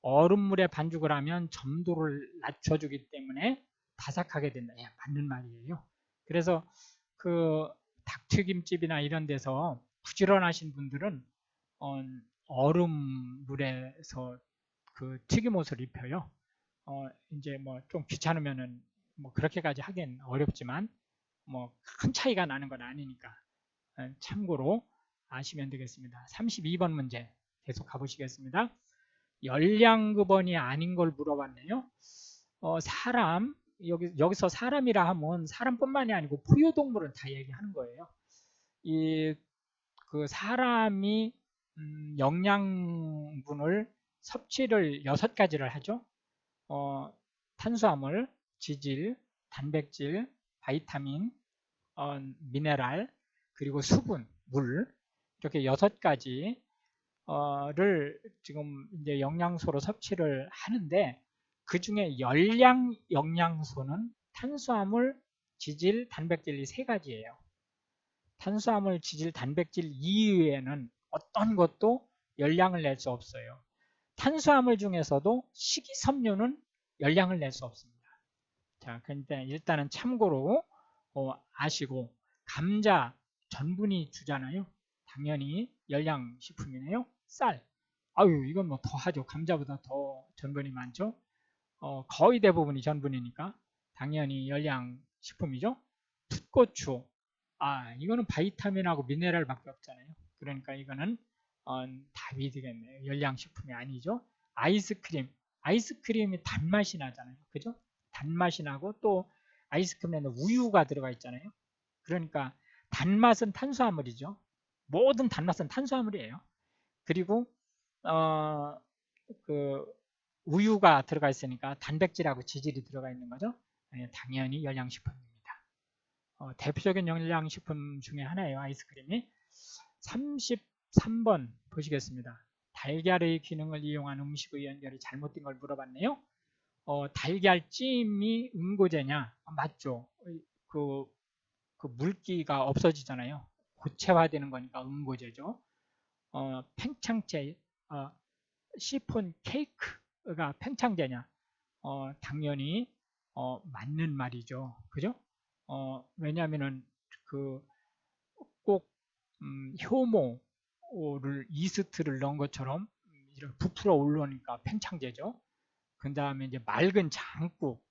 얼음물에 반죽을 하면 점도를 낮춰주기 때문에 바삭하게 된다. 예, 맞는 말이에요. 그래서 그 닭튀김집이나 이런 데서 부지런하신 분들은 얼음물에서 그 튀김옷을 입혀요. 이제 뭐 좀 귀찮으면은 뭐 그렇게까지 하긴 어렵지만 뭐 큰 차이가 나는 건 아니니까 참고로 아시면 되겠습니다. 32번 문제 계속 가보시겠습니다. 열량급원이 아닌 걸 물어봤네요. 사람 여기서 사람이라 하면 사람뿐만이 아니고 포유동물은 다 얘기하는 거예요. 그 사람이 영양분을 섭취를 6가지를 하죠. 탄수화물, 지질, 단백질, 바이타민, 미네랄, 그리고 수분, 물 이렇게 6가지를 지금 이제 영양소로 섭취를 하는데 그 중에 열량 영양소는 탄수화물, 지질, 단백질 이 3가지예요. 탄수화물, 지질, 단백질 이외에는 어떤 것도 열량을 낼 수 없어요. 탄수화물 중에서도 식이섬유는 열량을 낼 수 없습니다. 자, 근데 일단은 참고로 아시고 감자 전분이 주잖아요. 당연히 열량식품이네요. 쌀. 아유, 이건 뭐 더 하죠. 감자보다 더 전분이 많죠. 거의 대부분이 전분이니까 당연히 열량식품이죠. 풋고추. 이거는 바이타민하고 미네랄밖에 없잖아요. 그러니까 이거는 답이 되겠네요. 열량식품이 아니죠. 아이스크림. 아이스크림이 단맛이 나잖아요. 그죠? 단맛이 나고 또 아이스크림에는 우유가 들어가 있잖아요. 그러니까 단맛은 탄수화물이죠. 모든 단맛은 탄수화물이에요. 그리고 그 우유가 들어가 있으니까 단백질하고 지질이 들어가 있는 거죠. 당연히 열량식품입니다. 대표적인 열량식품 중에 하나예요. 아이스크림이. 33번 보시겠습니다. 달걀의 기능을 이용한 음식의 연결이 잘못된 걸 물어봤네요. 달걀찜이 응고제냐? 맞죠. 그 물기가 없어지잖아요. 고체화되는 거니까 응고제죠. 팽창제, 시폰 케이크가 팽창제냐? 당연히 맞는 말이죠. 그죠? 왜냐하면은 꼭 효모를 이스트를 넣은 것처럼 이렇게 부풀어 올라오니까 팽창제죠. 그 다음에 이제 맑은 장국,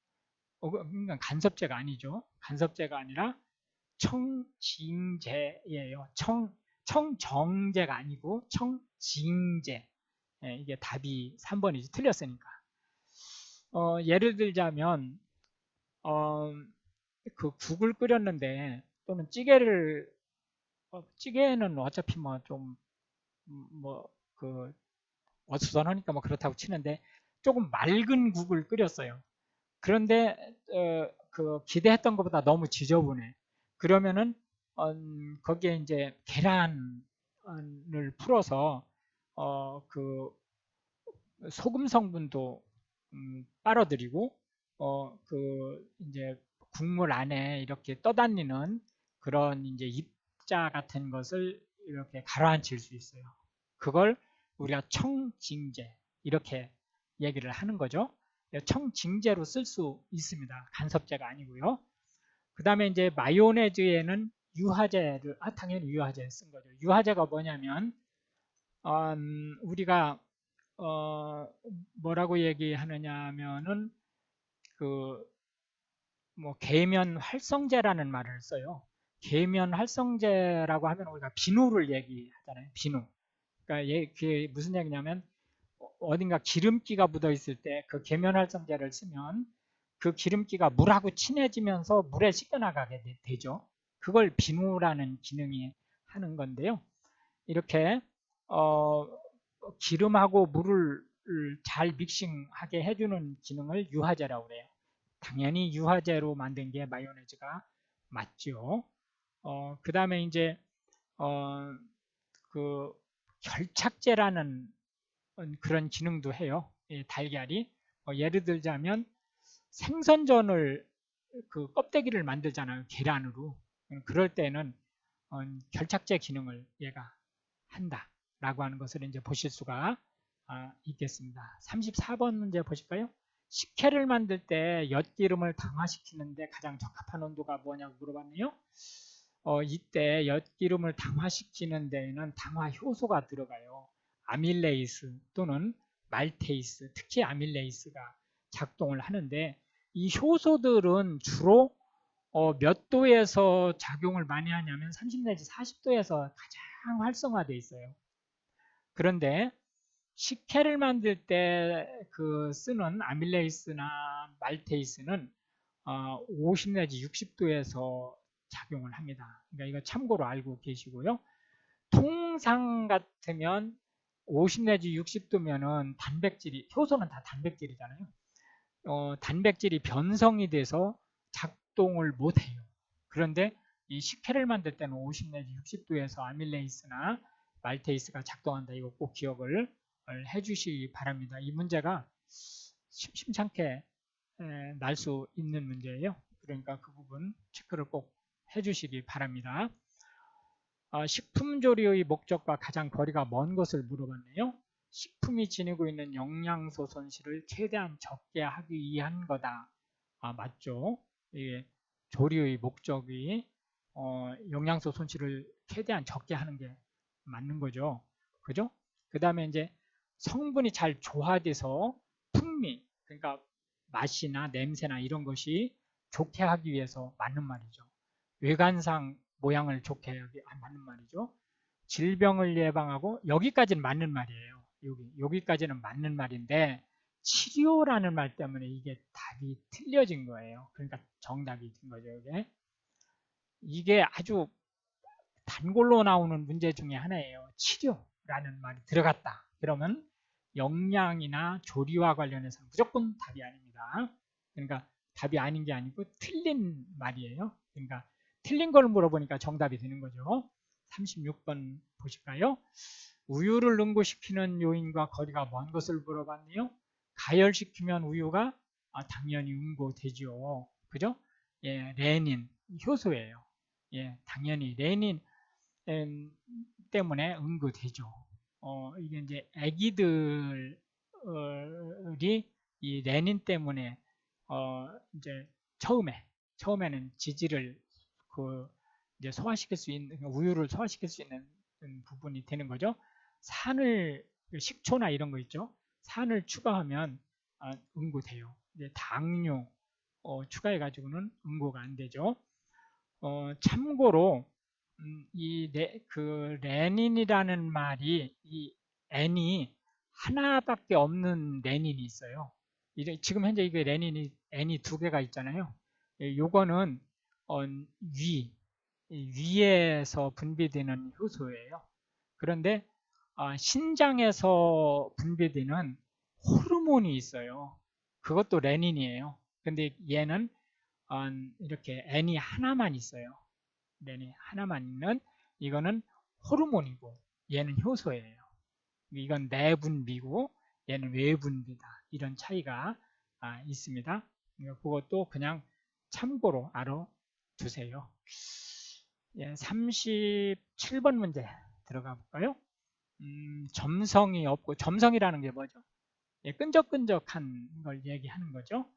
그러니까 간섭제가 아니죠. 간섭제가 아니라 청징제예요. 청정제가 아니고 청징제. 이게 답이 3번이지 틀렸으니까. 예를 들자면 그 국을 끓였는데 또는 찌개는 어차피 뭐 좀 뭐그 어수선하니까 뭐 그렇다고 치는데 조금 맑은 국을 끓였어요. 그런데 그 기대했던 것보다 너무 지저분해. 그러면은 거기에 이제 계란을 풀어서 그 소금 성분도 빨아들이고 그 이제 국물 안에 이렇게 떠다니는 그런 이제 입자 같은 것을 이렇게 가라앉힐 수 있어요. 그걸 우리가 청징제 이렇게 얘기를 하는 거죠. 청징제로 쓸 수 있습니다. 간섭제가 아니고요. 그 다음에 이제 마요네즈에는 유화제를 당연히 유화제 쓴 거죠. 유화제가 뭐냐면 우리가 뭐라고 얘기하느냐 하면은 그 뭐 계면 활성제라는 말을 써요. 계면 활성제라고 하면 우리가 비누를 얘기하잖아요. 비누. 그러니까 그게 무슨 얘기냐면 어딘가 기름기가 묻어 있을 때 그 계면 활성제를 쓰면 그 기름기가 물하고 친해지면서 물에 씻겨나가게 되죠. 그걸 비누라는 기능이 하는 건데요. 이렇게 기름하고 물을 잘 믹싱하게 해주는 기능을 유화제라고 그래요. 당연히 유화제로 만든 게 마요네즈가 맞죠. 그 다음에 이제 그 결착제라는 그런 기능도 해요. 달걀이. 예를 들자면 생선전을 그 껍데기를 만들잖아요. 계란으로. 그럴 때는 결착제 기능을 얘가 한다라고 하는 것을 이제 보실 수가 있겠습니다. 34번 문제 보실까요? 식혜를 만들 때 엿기름을 당화시키는데 가장 적합한 온도가 뭐냐고 물어봤네요. 이때 엿기름을 당화시키는 데에는 당화 효소가 들어가요. 아밀레이스 또는 말테이스, 특히 아밀레이스가 작동을 하는데 이 효소들은 주로 몇 도에서 작용을 많이 하냐면 30 내지 40도에서 가장 활성화되어 있어요. 그런데 식혜를 만들 때 그 쓰는 아밀레이스나 말테이스는 50 내지 60도에서 작용을 합니다. 그러니까 이거 참고로 알고 계시고요. 통상 같으면 50 내지 60도면은 단백질이, 효소는 다 단백질이잖아요. 단백질이 변성이 돼서 작동을 못해요. 그런데 이 식혜를 만들 때는 50 내지 60도에서 아밀레이스나 말테이스가 작동한다. 이거 꼭 기억을 해주시기 바랍니다. 이 문제가 심심찮게 날 수 있는 문제예요. 그러니까 그 부분 체크를 꼭 해주시기 바랍니다. 식품조리의 목적과 가장 거리가 먼 것을 물어봤네요. 식품이 지니고 있는 영양소 손실을 최대한 적게 하기 위한 거다. 맞죠? 이게 조리의 목적이 영양소 손실을 최대한 적게 하는 게 맞는 거죠. 그죠? 그 다음에 이제 성분이 잘 조화돼서 풍미, 그러니까 맛이나 냄새나 이런 것이 좋게 하기 위해서 맞는 말이죠. 외관상 모양을 좋게 하기 맞는 말이죠. 질병을 예방하고 여기까지는 맞는 말이에요. 여기까지는 맞는 말인데 치료라는 말 때문에 이게 답이 틀려진 거예요. 그러니까 정답이 된 거죠. 이게 아주 단골로 나오는 문제 중에 하나예요. 치료라는 말이 들어갔다. 그러면 영양이나 조리와 관련해서는 무조건 답이 아닙니다. 그러니까 답이 아닌 게 아니고 틀린 말이에요. 그러니까 틀린 걸 물어보니까 정답이 되는 거죠. 36번 보실까요? 우유를 응고시키는 요인과 거리가 먼 것을 물어봤네요. 가열시키면 우유가 당연히 응고되죠. 그죠? 예, 레닌 효소예요. 예, 당연히 레닌 때문에 응고되죠. 이게 이제 아기들이 이 레닌 때문에 이제 처음에는 지질을 그 이제 소화시킬 수 있는 우유를 소화시킬 수 있는 부분이 되는 거죠. 산을 식초나 이런 거 있죠. 산을 추가하면 응고돼요. 이제 당뇨 추가해 가지고는 응고가 안 되죠. 참고로 그 레닌이라는 말이 이 N이 하나밖에 없는 레닌이 있어요. 지금 현재 이게 레닌이 N이 두 개가 있잖아요. 요거는 위에서 분비되는 효소예요. 그런데 신장에서 분비되는 호르몬이 있어요. 그것도 레닌이에요. 근데 얘는 이렇게 N이 하나만 있어요. N이 하나만 있는 이거는 호르몬이고 얘는 효소예요. 이건 내분비고 얘는 외분비다. 이런 차이가 있습니다. 그것도 그냥 참고로 알아두세요. 예, 37번 문제 들어가 볼까요? 점성이 없고, 점성이라는 게 뭐죠? 예, 끈적끈적한 걸 얘기하는 거죠.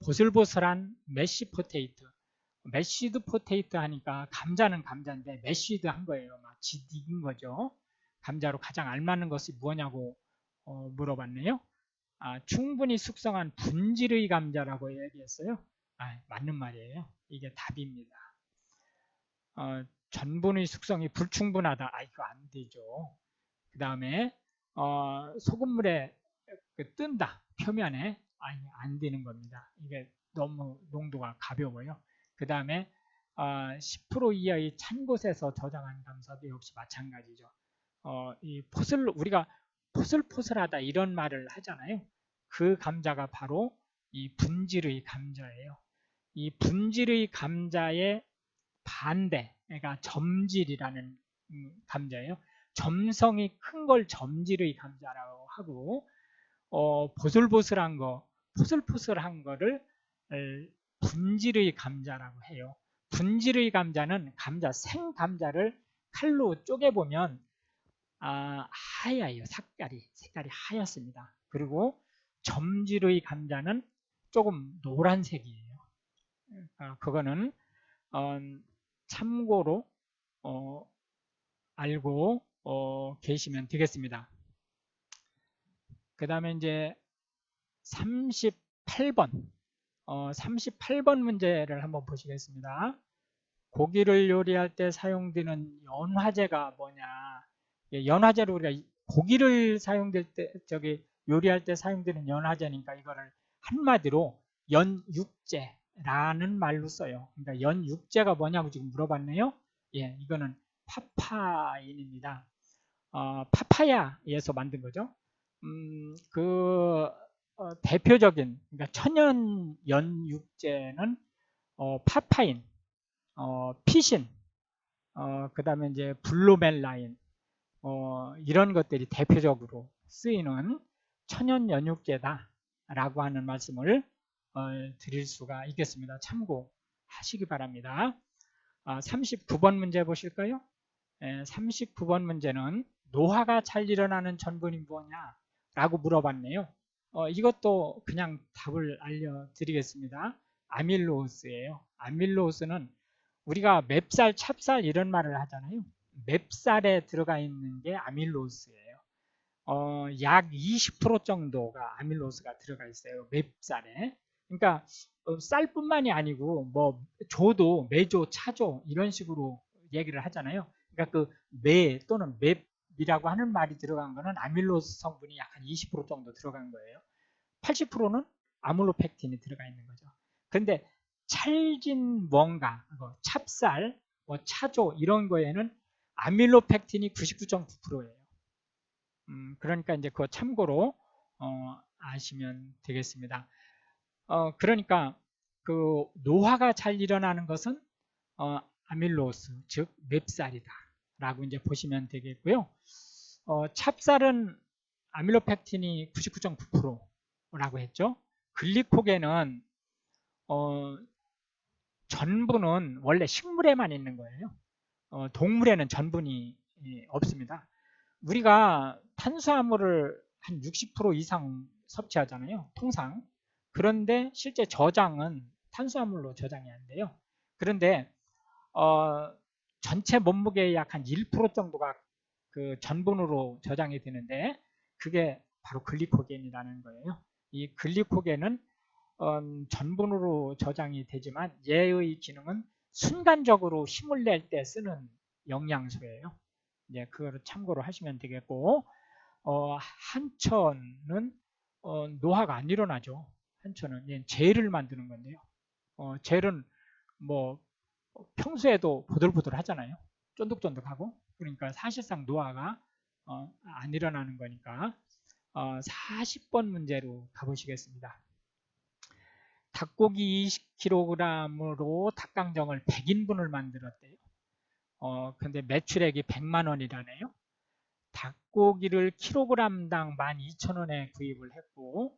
보슬보슬한 메시 포테이토. 메시드 포테이토 하니까 감자는 감자인데 메시드 한 거예요. 마치 익은 거죠. 감자로 가장 알맞는 것이 뭐냐고 물어봤네요. 충분히 숙성한 분질의 감자라고 얘기했어요. 맞는 말이에요. 이게 답입니다. 전분의 숙성이 불충분하다. 이거 안 되죠. 그 다음에 소금물에 뜬다. 표면에 안 되는 겁니다. 이게 너무 농도가 가벼워요. 그 다음에 10% 이하의 찬 곳에서 저장한 감자도 역시 마찬가지죠. 우리가 포슬포슬하다 이런 말을 하잖아요. 그 감자가 바로 이 분질의 감자예요. 이 분질의 감자의 반대, 그러니까 점질이라는 감자예요. 점성이 큰 걸 점질의 감자라고 하고, 보슬보슬한 거, 포슬포슬한 거를 분질의 감자라고 해요. 분질의 감자는 생 감자를 칼로 쪼개보면 하얘요. 색깔이 하얗습니다. 그리고 점질의 감자는 조금 노란색이에요. 그거는 참고로 알고 계시면 되겠습니다. 그 다음에 이제 38번 38번 문제를 한번 보시겠습니다. 고기를 요리할 때 사용되는 연화제가 뭐냐? 연화제로 우리가 고기를 요리할 때 사용되는 연화제니까 이거를 한마디로 연육제라는 말로 써요. 그러니까 연육제가 뭐냐고 지금 물어봤네요. 예, 이거는 파파인입니다. 파파야에서 만든 거죠. 대표적인 그러니까 천연 연육제는 파파인, 피신, 그 다음에 이제 블루멜라인, 이런 것들이 대표적으로 쓰이는 천연 연육제다라고 하는 말씀을 드릴 수가 있겠습니다. 참고하시기 바랍니다. 39번 문제 보실까요? 39번 문제는 노화가 잘 일어나는 전분이 뭐냐라고 물어봤네요. 이것도 그냥 답을 알려드리겠습니다. 아밀로스예요. 아밀로스는 우리가 맵쌀, 찹쌀 이런 말을 하잖아요. 맵쌀에 들어가 있는 게 아밀로스예요. 약 20% 정도가 아밀로스가 들어가 있어요. 맵쌀에. 그러니까 쌀뿐만이 아니고 뭐 조도, 메조, 차조 이런 식으로 얘기를 하잖아요. 그러니까 그 매 또는 맵이라고 하는 말이 들어간 거는 아밀로스 성분이 약 한 20% 정도 들어간 거예요. 80%는 아밀로펙틴이 들어가 있는 거죠. 그런데 찰진 뭔가, 찹쌀, 뭐 차조 이런 거에는 아밀로펙틴이 99.9%예요. 그러니까 이제 그거 참고로 아시면 되겠습니다. 그러니까 그 노화가 잘 일어나는 것은 아밀로스, 즉 맵쌀이다라고 이제 보시면 되겠고요. 찹쌀은 아밀로펙틴이 99.9%라고 했죠. 글리코겐은 전분은 원래 식물에만 있는 거예요. 동물에는 전분이 없습니다. 우리가 탄수화물을 한 60% 이상 섭취하잖아요. 통상. 그런데 실제 저장은 탄수화물로 저장이 안 돼요. 그런데 전체 몸무게의 약 한 1% 정도가 그 전분으로 저장이 되는데 그게 바로 글리코겐이라는 거예요. 이 글리코겐은 전분으로 저장이 되지만 얘의 기능은 순간적으로 힘을 낼 때 쓰는 영양소예요. 이제 그거를 참고로 하시면 되겠고, 한천은 노화가 안 일어나죠. 한천은 젤을 만드는 건데요. 젤은 뭐 평소에도 보들보들 하잖아요. 쫀득쫀득하고. 그러니까 사실상 노화가 안 일어나는 거니까 40번 문제로 가보시겠습니다. 닭고기 20kg으로 닭강정을 100인분을 만들었대요. 근데 매출액이 100만 원이라네요. 닭고기를 킬로그램당 12,000원에 구입을 했고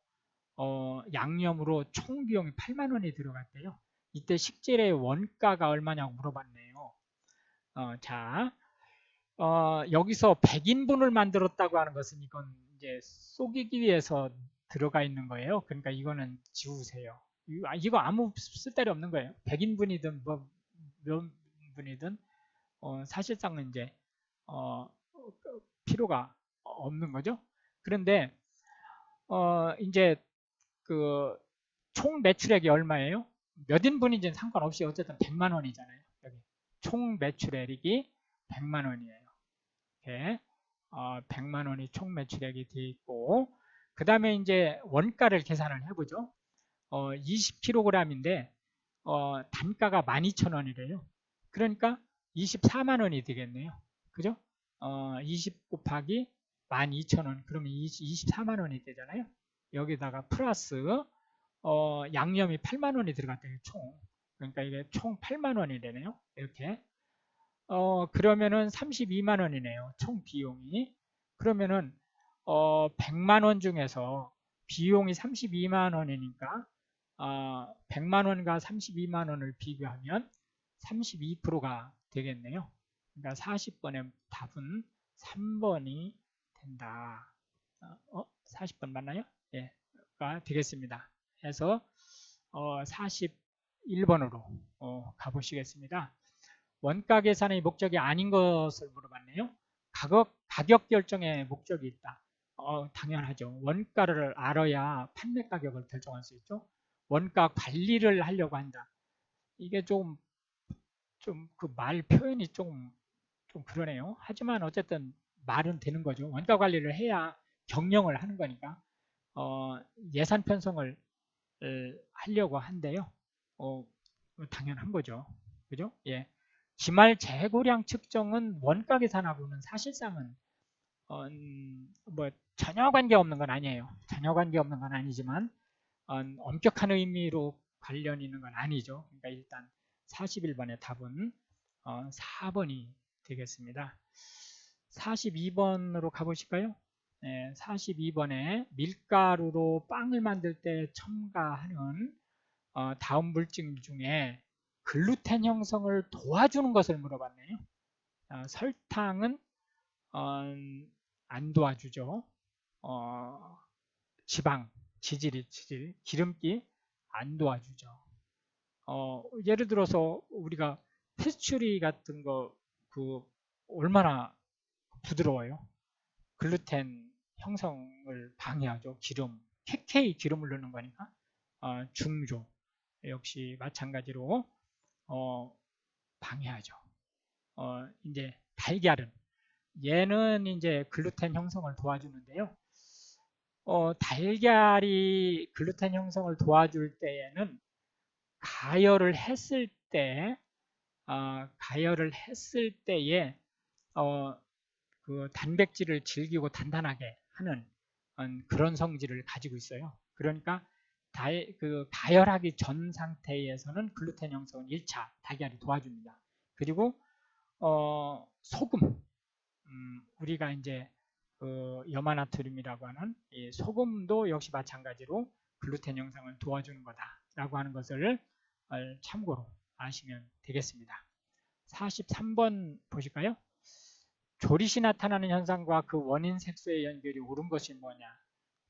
양념으로 총 비용이 8만 원이 들어갔대요. 이때 식재료의 원가가 얼마냐고 물어봤네요. 자, 여기서 100인분을 만들었다고 하는 것은 이건 이제 속이기 위해서 들어가 있는 거예요. 그러니까 이거는 지우세요. 이거 아무 쓸데리 없는 거예요. 100인분이든 몇 분이든 사실상은 이제 필요가 없는 거죠. 그런데 이제 그 총 매출액이 얼마예요? 몇 인분인지는 상관없이 어쨌든 100만 원이잖아요. 여기 총 매출액이 100만 원이에요. 이렇게 100만 원이 총 매출액이 되어 있고, 그 다음에 이제 원가를 계산을 해보죠. 20kg인데 단가가 12,000원이래요. 그러니까 24만 원이 되겠네요. 그죠? 20 곱하기 12,000원, 그러면 24만 원이 되잖아요. 여기다가 플러스 양념이 8만 원이 들어갔대요. 총. 그러니까 이게 총 8만 원이 되네요. 이렇게. 그러면은 32만 원이네요. 총 비용이. 그러면은 100만 원 중에서 비용이 32만 원이니까 100만 원과 32만 원을 비교하면 32%가 되겠네요. 그러니까 40번의 답은 3번이 된다. 40번 맞나요? 예, 가 되겠습니다. 해서 41번으로 가보시겠습니다. 원가 계산의 목적이 아닌 것을 물어봤네요. 가격 결정의 목적이 있다. 당연하죠. 원가를 알아야 판매 가격을 결정할 수 있죠. 원가 관리를 하려고 한다. 이게 좀 그 말 표현이 좀 그러네요. 하지만 어쨌든 말은 되는 거죠. 원가 관리를 해야 경영을 하는 거니까 예산 편성을 하려고 한대요. 당연한 거죠. 그죠? 예. 기말 재고량 측정은 원가 계산하고는 사실상은 뭐 전혀 관계 없는 건 아니에요. 전혀 관계 없는 건 아니지만 엄격한 의미로 관련 있는 건 아니죠. 그러니까 일단 41번의 답은 4번이 되겠습니다. 42번으로 가보실까요? 네, 42번에 밀가루로 빵을 만들 때 첨가하는 다음 물질 중에 글루텐 형성을 도와주는 것을 물어봤네요. 설탕은 안 도와주죠. 지방, 지질, 기름기 안 도와주죠. 예를 들어서 우리가 페스츄리 같은 거 얼마나 부드러워요. 글루텐 형성을 방해하죠. 케케이 기름을 넣는 거니까. 중조 역시 마찬가지로 방해하죠. 이제 달걀은 얘는 이제 글루텐 형성을 도와주는데요. 달걀이 글루텐 형성을 도와줄 때에는 가열을 했을 때에 그 단백질을 질기고 단단하게 하는 그런 성질을 가지고 있어요. 그러니까 가열하기 전 상태에서는 글루텐 형성은 1차 달걀이 도와줍니다. 그리고 소금, 우리가 이제 염화나트륨이라고 하는 이 소금도 역시 마찬가지로 글루텐 형성을 도와주는 거다라고 하는 것을 참고로 아시면 되겠습니다. 43번 보실까요? 조릿이 나타나는 현상과 그 원인 색소의 연결이 옳은 것이 뭐냐?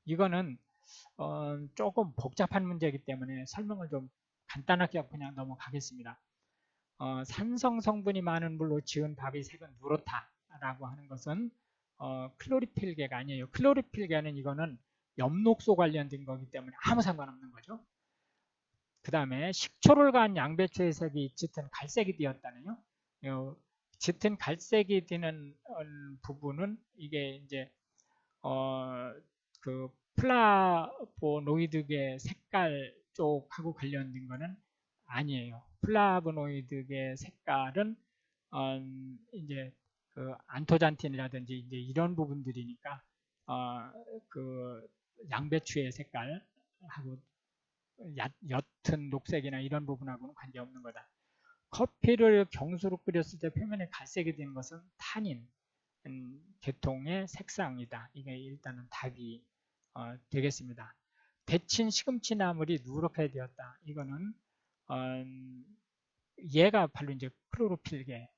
이거는 조금 복잡한 문제이기 때문에 설명을 좀 간단하게 그냥 넘어가겠습니다. 산성 성분이 많은 물로 지은 밥의 색은 누렇다라고 하는 것은 클로리필계가 아니에요. 클로리필계는 이거는 엽록소 관련된 거기 때문에 아무 상관없는 거죠. 그 다음에 식초를 가한 양배추의 색이 짙은 갈색이 되었다네요. 짙은 갈색이 되는 부분은 이게 이제 그 플라보노이드계 색깔 쪽하고 관련된 거는 아니에요. 플라보노이드계 색깔은 이제 그 안토잔틴이라든지 이제 이런 부분들이니까 그 양배추의 색깔하고 옅은 녹색이나 이런 부분하고는 관계없는 거다. 커피를 경수로 끓였을 때 표면에 갈색이 되는 것은 타닌 계통의 색상이다. 이게 일단은 답이 되겠습니다. 데친 시금치 나물이 누렇게 되었다. 이거는 얘가 바로 이제 클로로필계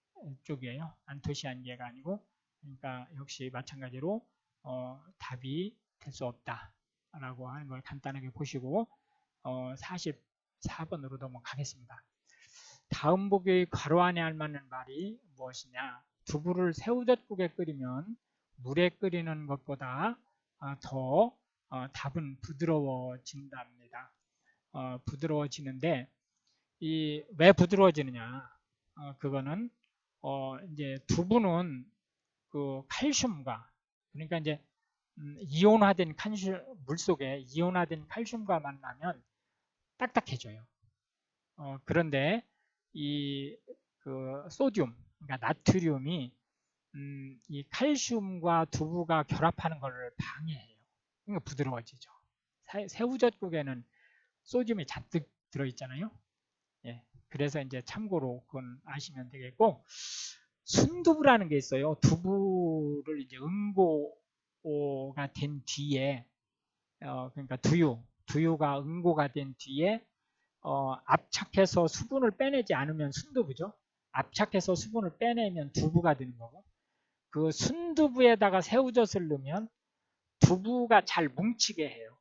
쪽이에요. 안토시아닌계가 아니고, 그러니까 역시 마찬가지로 답이 될 수 없다라고 하는 걸 간단하게 보시고 44번으로 넘어가겠습니다. 다음 보기의 괄호 안에 알맞는 말이 무엇이냐? 두부를 새우젓국에 끓이면 물에 끓이는 것보다 더 답은 부드러워진답니다. 부드러워지는데 왜 부드러워지느냐? 그거는 이제 두부는 그 칼슘과, 그러니까 이제 이온화된 칼슘, 물 속에 이온화된 칼슘과 만나면 딱딱해져요. 그런데 그 소듐, 그러니까 나트륨이 이 칼슘과 두부가 결합하는 것을 방해해요. 그러니까 부드러워지죠. 새우젓국에는 소듐이 잔뜩 들어있잖아요. 예, 그래서 이제 참고로 그건 아시면 되겠고, 순두부라는 게 있어요. 두부를 이제 응고가 된 뒤에, 그러니까 두유가 응고가 된 뒤에 압착해서 수분을 빼내지 않으면 순두부죠. 압착해서 수분을 빼내면 두부가 되는 거고, 그 순두부에다가 새우젓을 넣으면 두부가 잘 뭉치게 해요.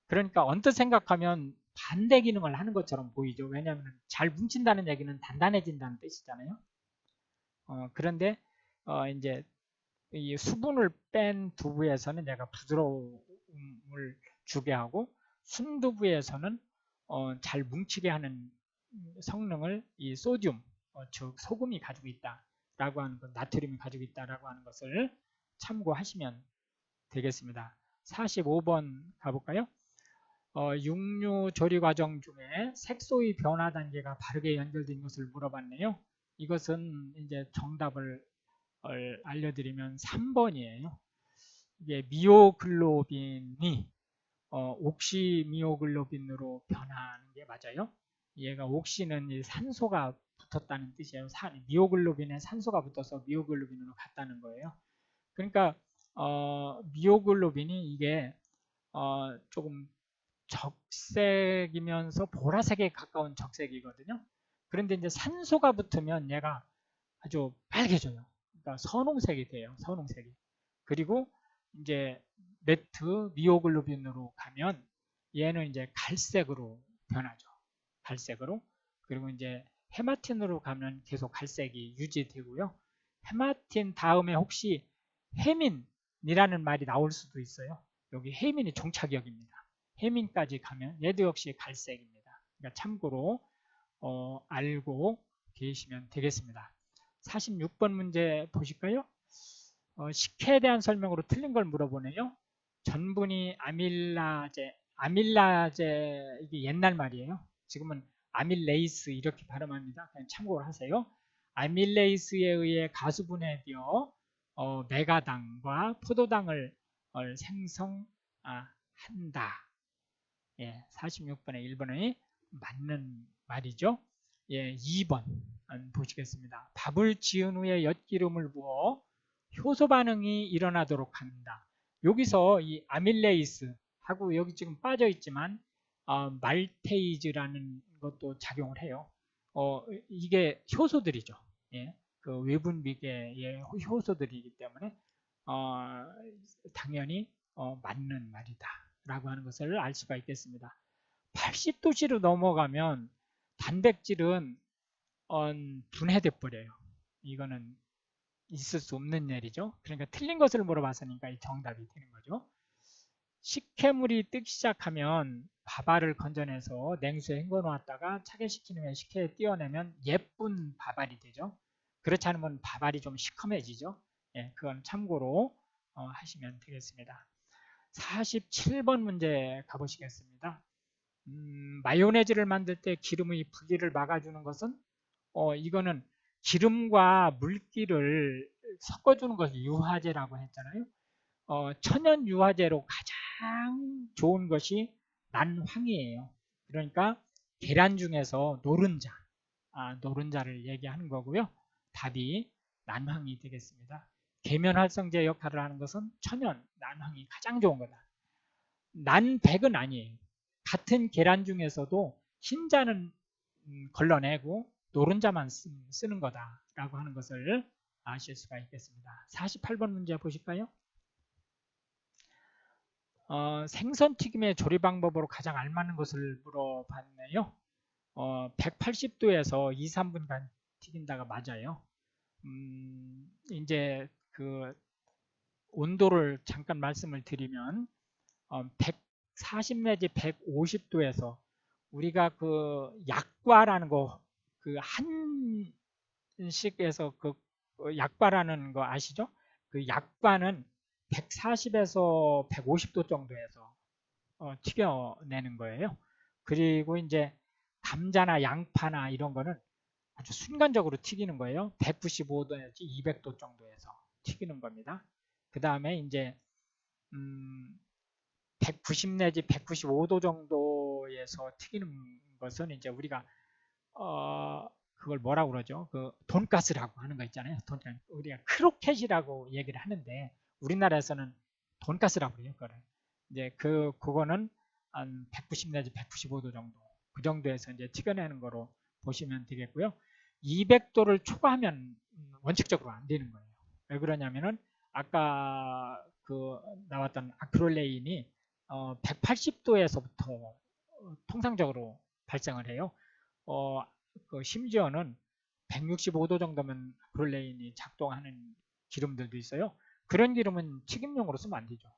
그러니까 언뜻 생각하면 반대 기능을 하는 것처럼 보이죠. 왜냐하면 잘 뭉친다는 얘기는 단단해진다는 뜻이잖아요. 그런데 이제 이 수분을 뺀 두부에서는 얘가 부드러움을 주게 하고, 순두부에서는 잘 뭉치게 하는 성능을 이 소듐, 즉 소금이 가지고 있다라고 하는 것, 나트륨이 가지고 있다라고 하는 것을 참고하시면 되겠습니다. 45번 가볼까요? 육류 조리 과정 중에 색소의 변화 단계가 바르게 연결된 것을 물어봤네요. 이것은 이제 정답을 알려드리면 3번이에요. 이게 미오글로빈이 옥시미오글로빈으로 변하는 게 맞아요. 얘가 옥시는 산소가 붙었다는 뜻이에요. 미오글로빈에 산소가 붙어서 미오글로빈으로 갔다는 거예요. 그러니까 미오글로빈이 이게 조금 적색이면서 보라색에 가까운 적색이거든요. 그런데 이제 산소가 붙으면 얘가 아주 빨개져요. 그러니까 선홍색이 돼요. 선홍색이. 그리고 이제 매트 미오글로빈으로 가면 얘는 이제 갈색으로 변하죠. 갈색으로. 그리고 이제 헤마틴으로 가면 계속 갈색이 유지되고요. 헤마틴 다음에 혹시 해민이라는 말이 나올 수도 있어요. 여기 해민이 종착역입니다. 해민까지 가면 얘도 역시 갈색입니다. 그러니까 참고로 알고 계시면 되겠습니다. 46번 문제 보실까요? 식혜에 대한 설명으로 틀린 걸 물어보네요. 전분이 아밀라제 이게 옛날 말이에요. 지금은 아밀레이스 이렇게 발음합니다. 그냥 참고를 하세요. 아밀레이스에 의해 가수분해되어 메가당과 포도당을 생성한다. 예, 46번에 1번이 맞는 말이죠. 예, 2번 보시겠습니다. 밥을 지은 후에 엿기름을 부어 효소 반응이 일어나도록 합니다. 여기서 이 아밀레이스 하고 여기 지금 빠져 있지만 말테이즈라는 것도 작용을 해요. 이게 효소들이죠. 예, 그 외분비계의 효소들이기 때문에 당연히 맞는 말이다라고 하는 것을 알 수가 있겠습니다. 80도씨로 넘어가면 단백질은 분해돼 버려요. 이거는 있을 수 없는 일이죠. 그러니까 틀린 것을 물어봤으니까 이 정답이 되는 거죠. 식혜물이 뜨기 시작하면 밥알을 건져내서 냉수에 헹궈 놓았다가 차게시킨 후에 식혜에 띄어내면 예쁜 밥알이 되죠. 그렇지 않으면 밥알이 좀 시커매지죠. 예, 그건 참고로 하시면 되겠습니다. 47번 문제 가보시겠습니다. 마요네즈를 만들 때 기름의 분리를 막아주는 것은 이거는 기름과 물기를 섞어주는 것을 유화제라고 했잖아요. 천연 유화제로 가장 좋은 것이 난황이에요. 그러니까 계란 중에서 노른자, 노른자를 얘기하는 거고요. 답이 난황이 되겠습니다. 계면활성제 역할을 하는 것은 천연, 난황이 가장 좋은 거다. 난백은 아니에요. 같은 계란 중에서도 흰자는 걸러내고 노른자만 쓰는 거다라고 하는 것을 아실 수가 있겠습니다. 48번 문제 보실까요? 생선 튀김의 조리 방법으로 가장 알맞는 것을 물어봤네요. 180도에서 2, 3분간 튀긴다가 맞아요. 이제 그 온도를 잠깐 말씀을 드리면 140 내지 150도에서 우리가 그 약과라는 거, 그 한식에서 그 약과라는 거 아시죠? 그 약과는 140에서 150도 정도에서 튀겨내는 거예요. 그리고 이제 감자나 양파나 이런 거는 아주 순간적으로 튀기는 거예요. 195도 내지 200도 정도에서 튀기는 겁니다. 그 다음에 이제 190 내지 195도 정도에서 튀기는 것은 이제 우리가 그걸 뭐라고 그러죠? 그 돈가스라고 하는 거 있잖아요. 돈가스. 우리가 크로켓이라고 얘기를 하는데 우리나라에서는 돈가스라고 그래요. 그거를. 이제 그거는 한 190 내지 195도 정도. 그 정도에서 이제 튀겨내는 거로 보시면 되겠고요. 200도를 초과하면 원칙적으로 안 되는 거예요. 왜 그러냐면은 아까 그 나왔던 아크릴레인이 180도에서부터 통상적으로 발생을 해요. 그 심지어는 165도 정도면 아크릴레인이 작동하는 기름들도 있어요. 그런 기름은 튀김용으로 쓰면 안 되죠.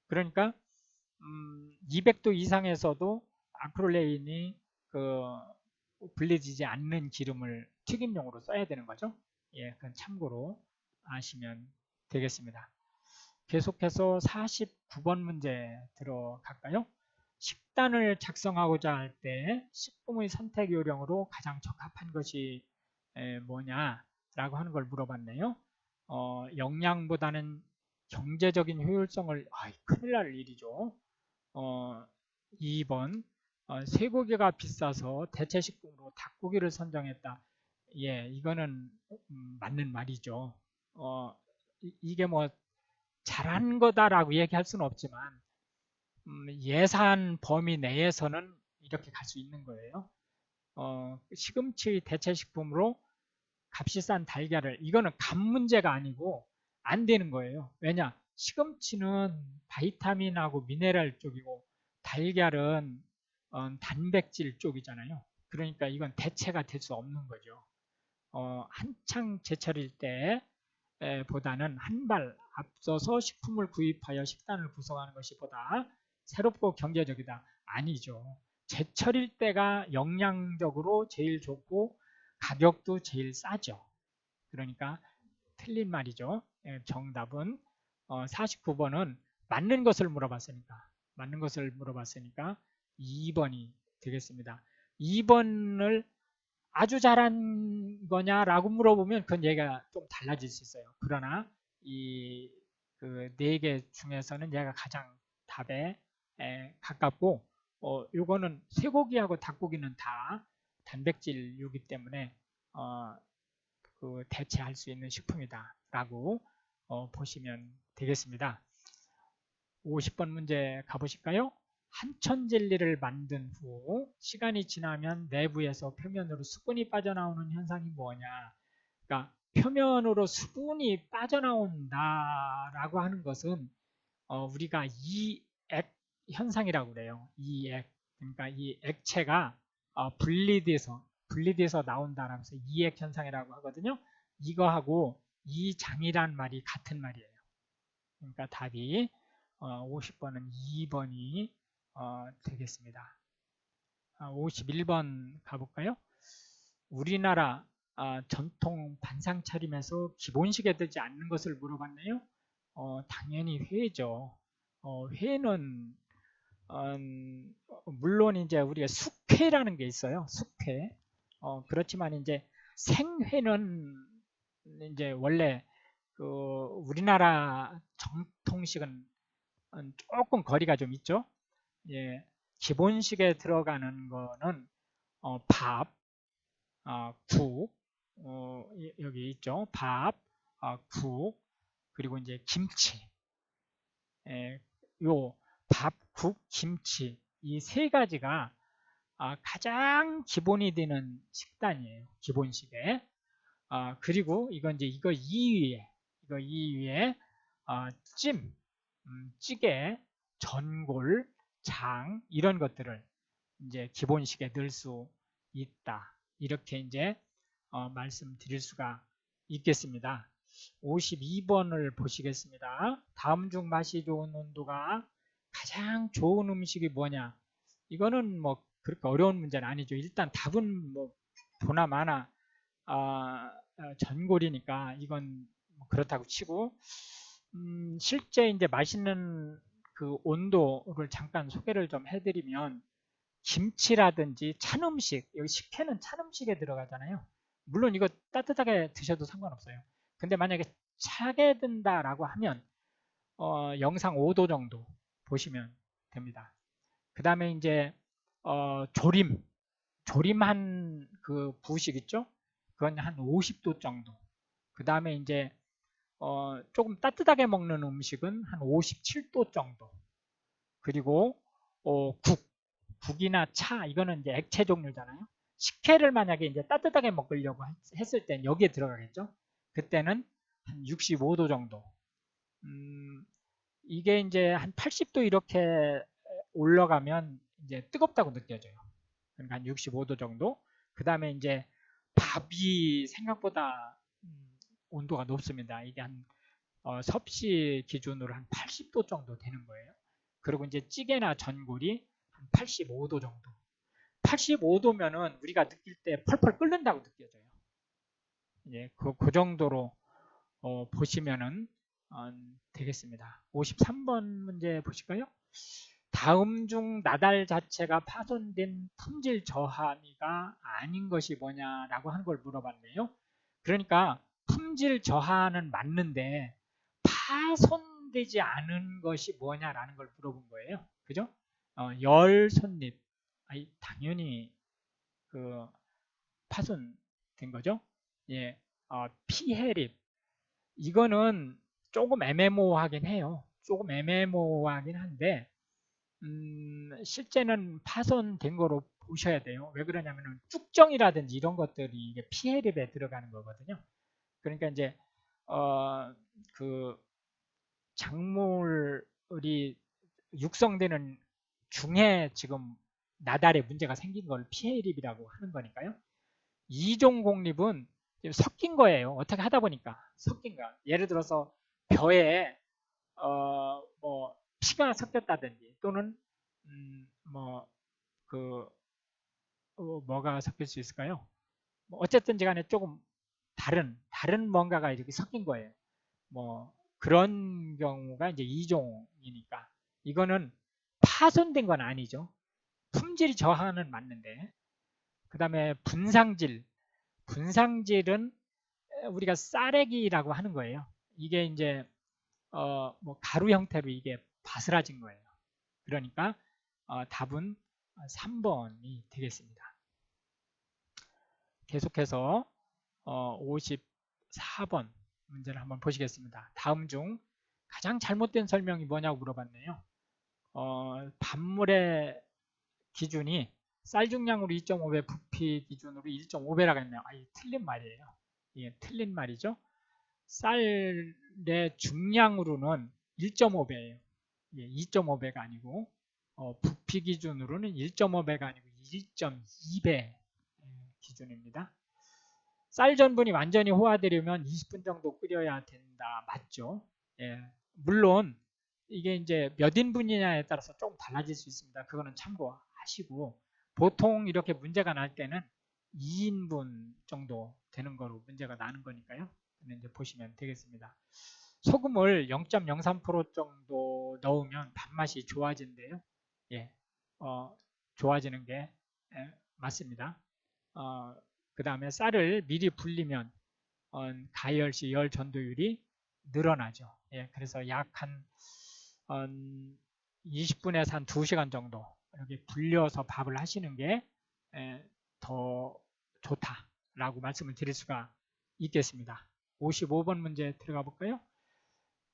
그러니까 200도 이상에서도 아크릴레인이 그 분리되지 않는 기름을 튀김용으로 써야 되는 거죠. 예, 그건 참고로 아시면 되겠습니다. 계속해서 49번 문제 들어갈까요? 식단을 작성하고자 할 때 식품의 선택 요령으로 가장 적합한 것이 뭐냐라고 하는 걸 물어봤네요. 영양보다는 경제적인 효율성을 큰일 날 일이죠. 2번 쇠고기가 비싸서 대체식품으로 닭고기를 선정했다. 예, 이거는 맞는 말이죠. 이게 뭐 잘한 거다라고 얘기할 수는 없지만 예산 범위 내에서는 이렇게 갈 수 있는 거예요. 시금치 대체식품으로 값이 싼 달걀을, 이거는 값 문제가 아니고 안 되는 거예요. 왜냐? 시금치는 바이타민하고 미네랄 쪽이고 달걀은 단백질 쪽이잖아요. 그러니까 이건 대체가 될 수 없는 거죠. 한창 제철일 때 보다는 한 발 앞서서 식품을 구입하여 식단을 구성하는 것이 보다 새롭고 경제적이다. 아니죠. 제철일 때가 영양적으로 제일 좋고 가격도 제일 싸죠. 그러니까 틀린 말이죠. 정답은 49번은 맞는 것을 물어봤으니까 2번이 되겠습니다. 2번을 아주 잘한 거냐라고 물어보면 그건 얘가 좀 달라질 수 있어요. 그러나 이 그 네 개 중에서는 얘가 가장 답에 가깝고 요거는 쇠고기하고 닭고기는 다 단백질류이기 때문에 그 대체할 수 있는 식품이다라고 보시면 되겠습니다. 50번 문제 가보실까요? 한천 젤리를 만든 후 시간이 지나면 내부에서 표면으로 수분이 빠져나오는 현상이 뭐냐? 그러니까 표면으로 수분이 빠져나온다라고 하는 것은 우리가 이액 현상이라고 그래요. 이액. 그러니까 이 액체가 분리돼서 나온다라고 해서 이액 현상이라고 하거든요. 이거하고 이장이란 말이 같은 말이에요. 그러니까 답이 50번은 2번이 되겠습니다. 51번 가볼까요? 우리나라 전통 반상 차림에서 기본식에 들지 않는 것을 물어봤네요. 당연히 회죠. 회는 물론 이제 우리가 숙회라는 게 있어요. 숙회. 그렇지만 이제 생회는 이제 원래 그 우리나라 정통식은 조금 거리가 좀 있죠. 예, 기본식에 들어가는 거는 밥, 국, 여기 있죠. 밥, 국, 그리고 이제 김치. 예, 요 밥, 국, 김치 이 세 가지가 가장 기본이 되는 식단이에요. 기본식에. 그리고 이건 이제 이거 2위에 찜, 찌개, 전골, 장 이런 것들을 이제 기본식에 넣을 수 있다. 이렇게 이제 말씀드릴 수가 있겠습니다. 52번을 보시겠습니다. 다음 중 맛이 좋은 온도가 가장 좋은 음식이 뭐냐? 이거는 뭐 그렇게 어려운 문제는 아니죠. 일단 답은 뭐 보나 마나 전골이니까 이건 뭐 그렇다고 치고 실제 이제 맛있는 그 온도를 잠깐 소개를 좀 해드리면 김치라든지 찬 음식, 여기 식혜는 찬 음식에 들어가잖아요. 물론 이거 따뜻하게 드셔도 상관없어요. 근데 만약에 차게 든다라고 하면 영상 5도 정도 보시면 됩니다. 그 다음에 이제 조림한 그 부식 있죠? 그건 한 50도 정도. 그 다음에 이제 조금 따뜻하게 먹는 음식은 한 57도 정도. 그리고 국이나 차 이거는 이제 액체 종류잖아요. 식혜를 만약에 이제 따뜻하게 먹으려고 했을 땐 여기에 들어가겠죠. 그때는 한 65도 정도. 이게 이제 한 80도 이렇게 올라가면 이제 뜨겁다고 느껴져요. 그러니까 한 65도 정도. 그 다음에 이제 밥이 생각보다 온도가 높습니다. 이게 한 섭씨 기준으로 한 80도 정도 되는 거예요. 그리고 이제 찌개나 전골이 한 85도 정도. 85도면은 우리가 느낄 때 펄펄 끓는다고 느껴져요. 예, 그 정도로 보시면은 되겠습니다. 53번 문제 보실까요? 다음 중 나달 자체가 파손된 품질 저하미가 아닌 것이 뭐냐라고 하는 걸 물어봤네요. 그러니까 품질 저하는 맞는데 파손되지 않은 것이 뭐냐라는 걸 물어본 거예요. 그죠? 열 손잎. 당연히 그 파손된 거죠. 예, 피해립. 이거는 조금 애매모호하긴 해요. 조금 애매모호하긴 한데 실제는 파손된 거로 보셔야 돼요. 왜 그러냐면은 쭉정이라든지 이런 것들이 이게 피해립에 들어가는 거거든요. 그러니까 이제 그 작물이 육성되는 중에 지금 나달에 문제가 생긴 걸 피해립이라고 하는 거니까요. 이종 공립은 섞인 거예요. 어떻게 하다 보니까 섞인 거야. 예를 들어서 벼에 뭐 피가 섞였다든지 또는 뭐그 뭐가 섞일 수 있을까요? 뭐 어쨌든지 간에 조금 다른 뭔가가 이렇게 섞인 거예요. 뭐 그런 경우가 이제 이종이니까 이거는 파손된 건 아니죠. 품질 저하는 맞는데 그 다음에 분상질은 우리가 쌀액이라고 하는 거예요. 이게 이제 뭐 가루 형태로 이게 바스라진 거예요. 그러니까 답은 3번이 되겠습니다. 계속해서 54번 문제를 한번 보시겠습니다. 다음 중 가장 잘못된 설명이 뭐냐고 물어봤네요. 반물의 기준이 쌀 중량으로 2.5배, 부피 기준으로 1.5배라고 했네요. 틀린 말이에요. 예, 틀린 말이죠. 쌀의 중량으로는 1.5배예요. 예, 2.5배가 아니고 부피 기준으로는 1.5배가 아니고 1.2배 기준입니다. 쌀 전분이 완전히 호화되려면 20분 정도 끓여야 된다. 맞죠? 예, 물론 이게 이제 몇 인분이냐에 따라서 조금 달라질 수 있습니다. 그거는 참고하시고 보통 이렇게 문제가 날 때는 2인분 정도 되는 거로 문제가 나는 거니까요. 이제 보시면 되겠습니다. 소금을 0.03% 정도 넣으면 밥맛이 좋아진대요. 예, 좋아지는 게 맞습니다. 그 다음에 쌀을 미리 불리면 가열 시 열 전도율이 늘어나죠. 예, 그래서 약 한 20분에서 한 2시간 정도 이렇게 불려서 밥을 하시는 게 더 좋다라고 말씀을 드릴 수가 있겠습니다. 55번 문제 들어가 볼까요?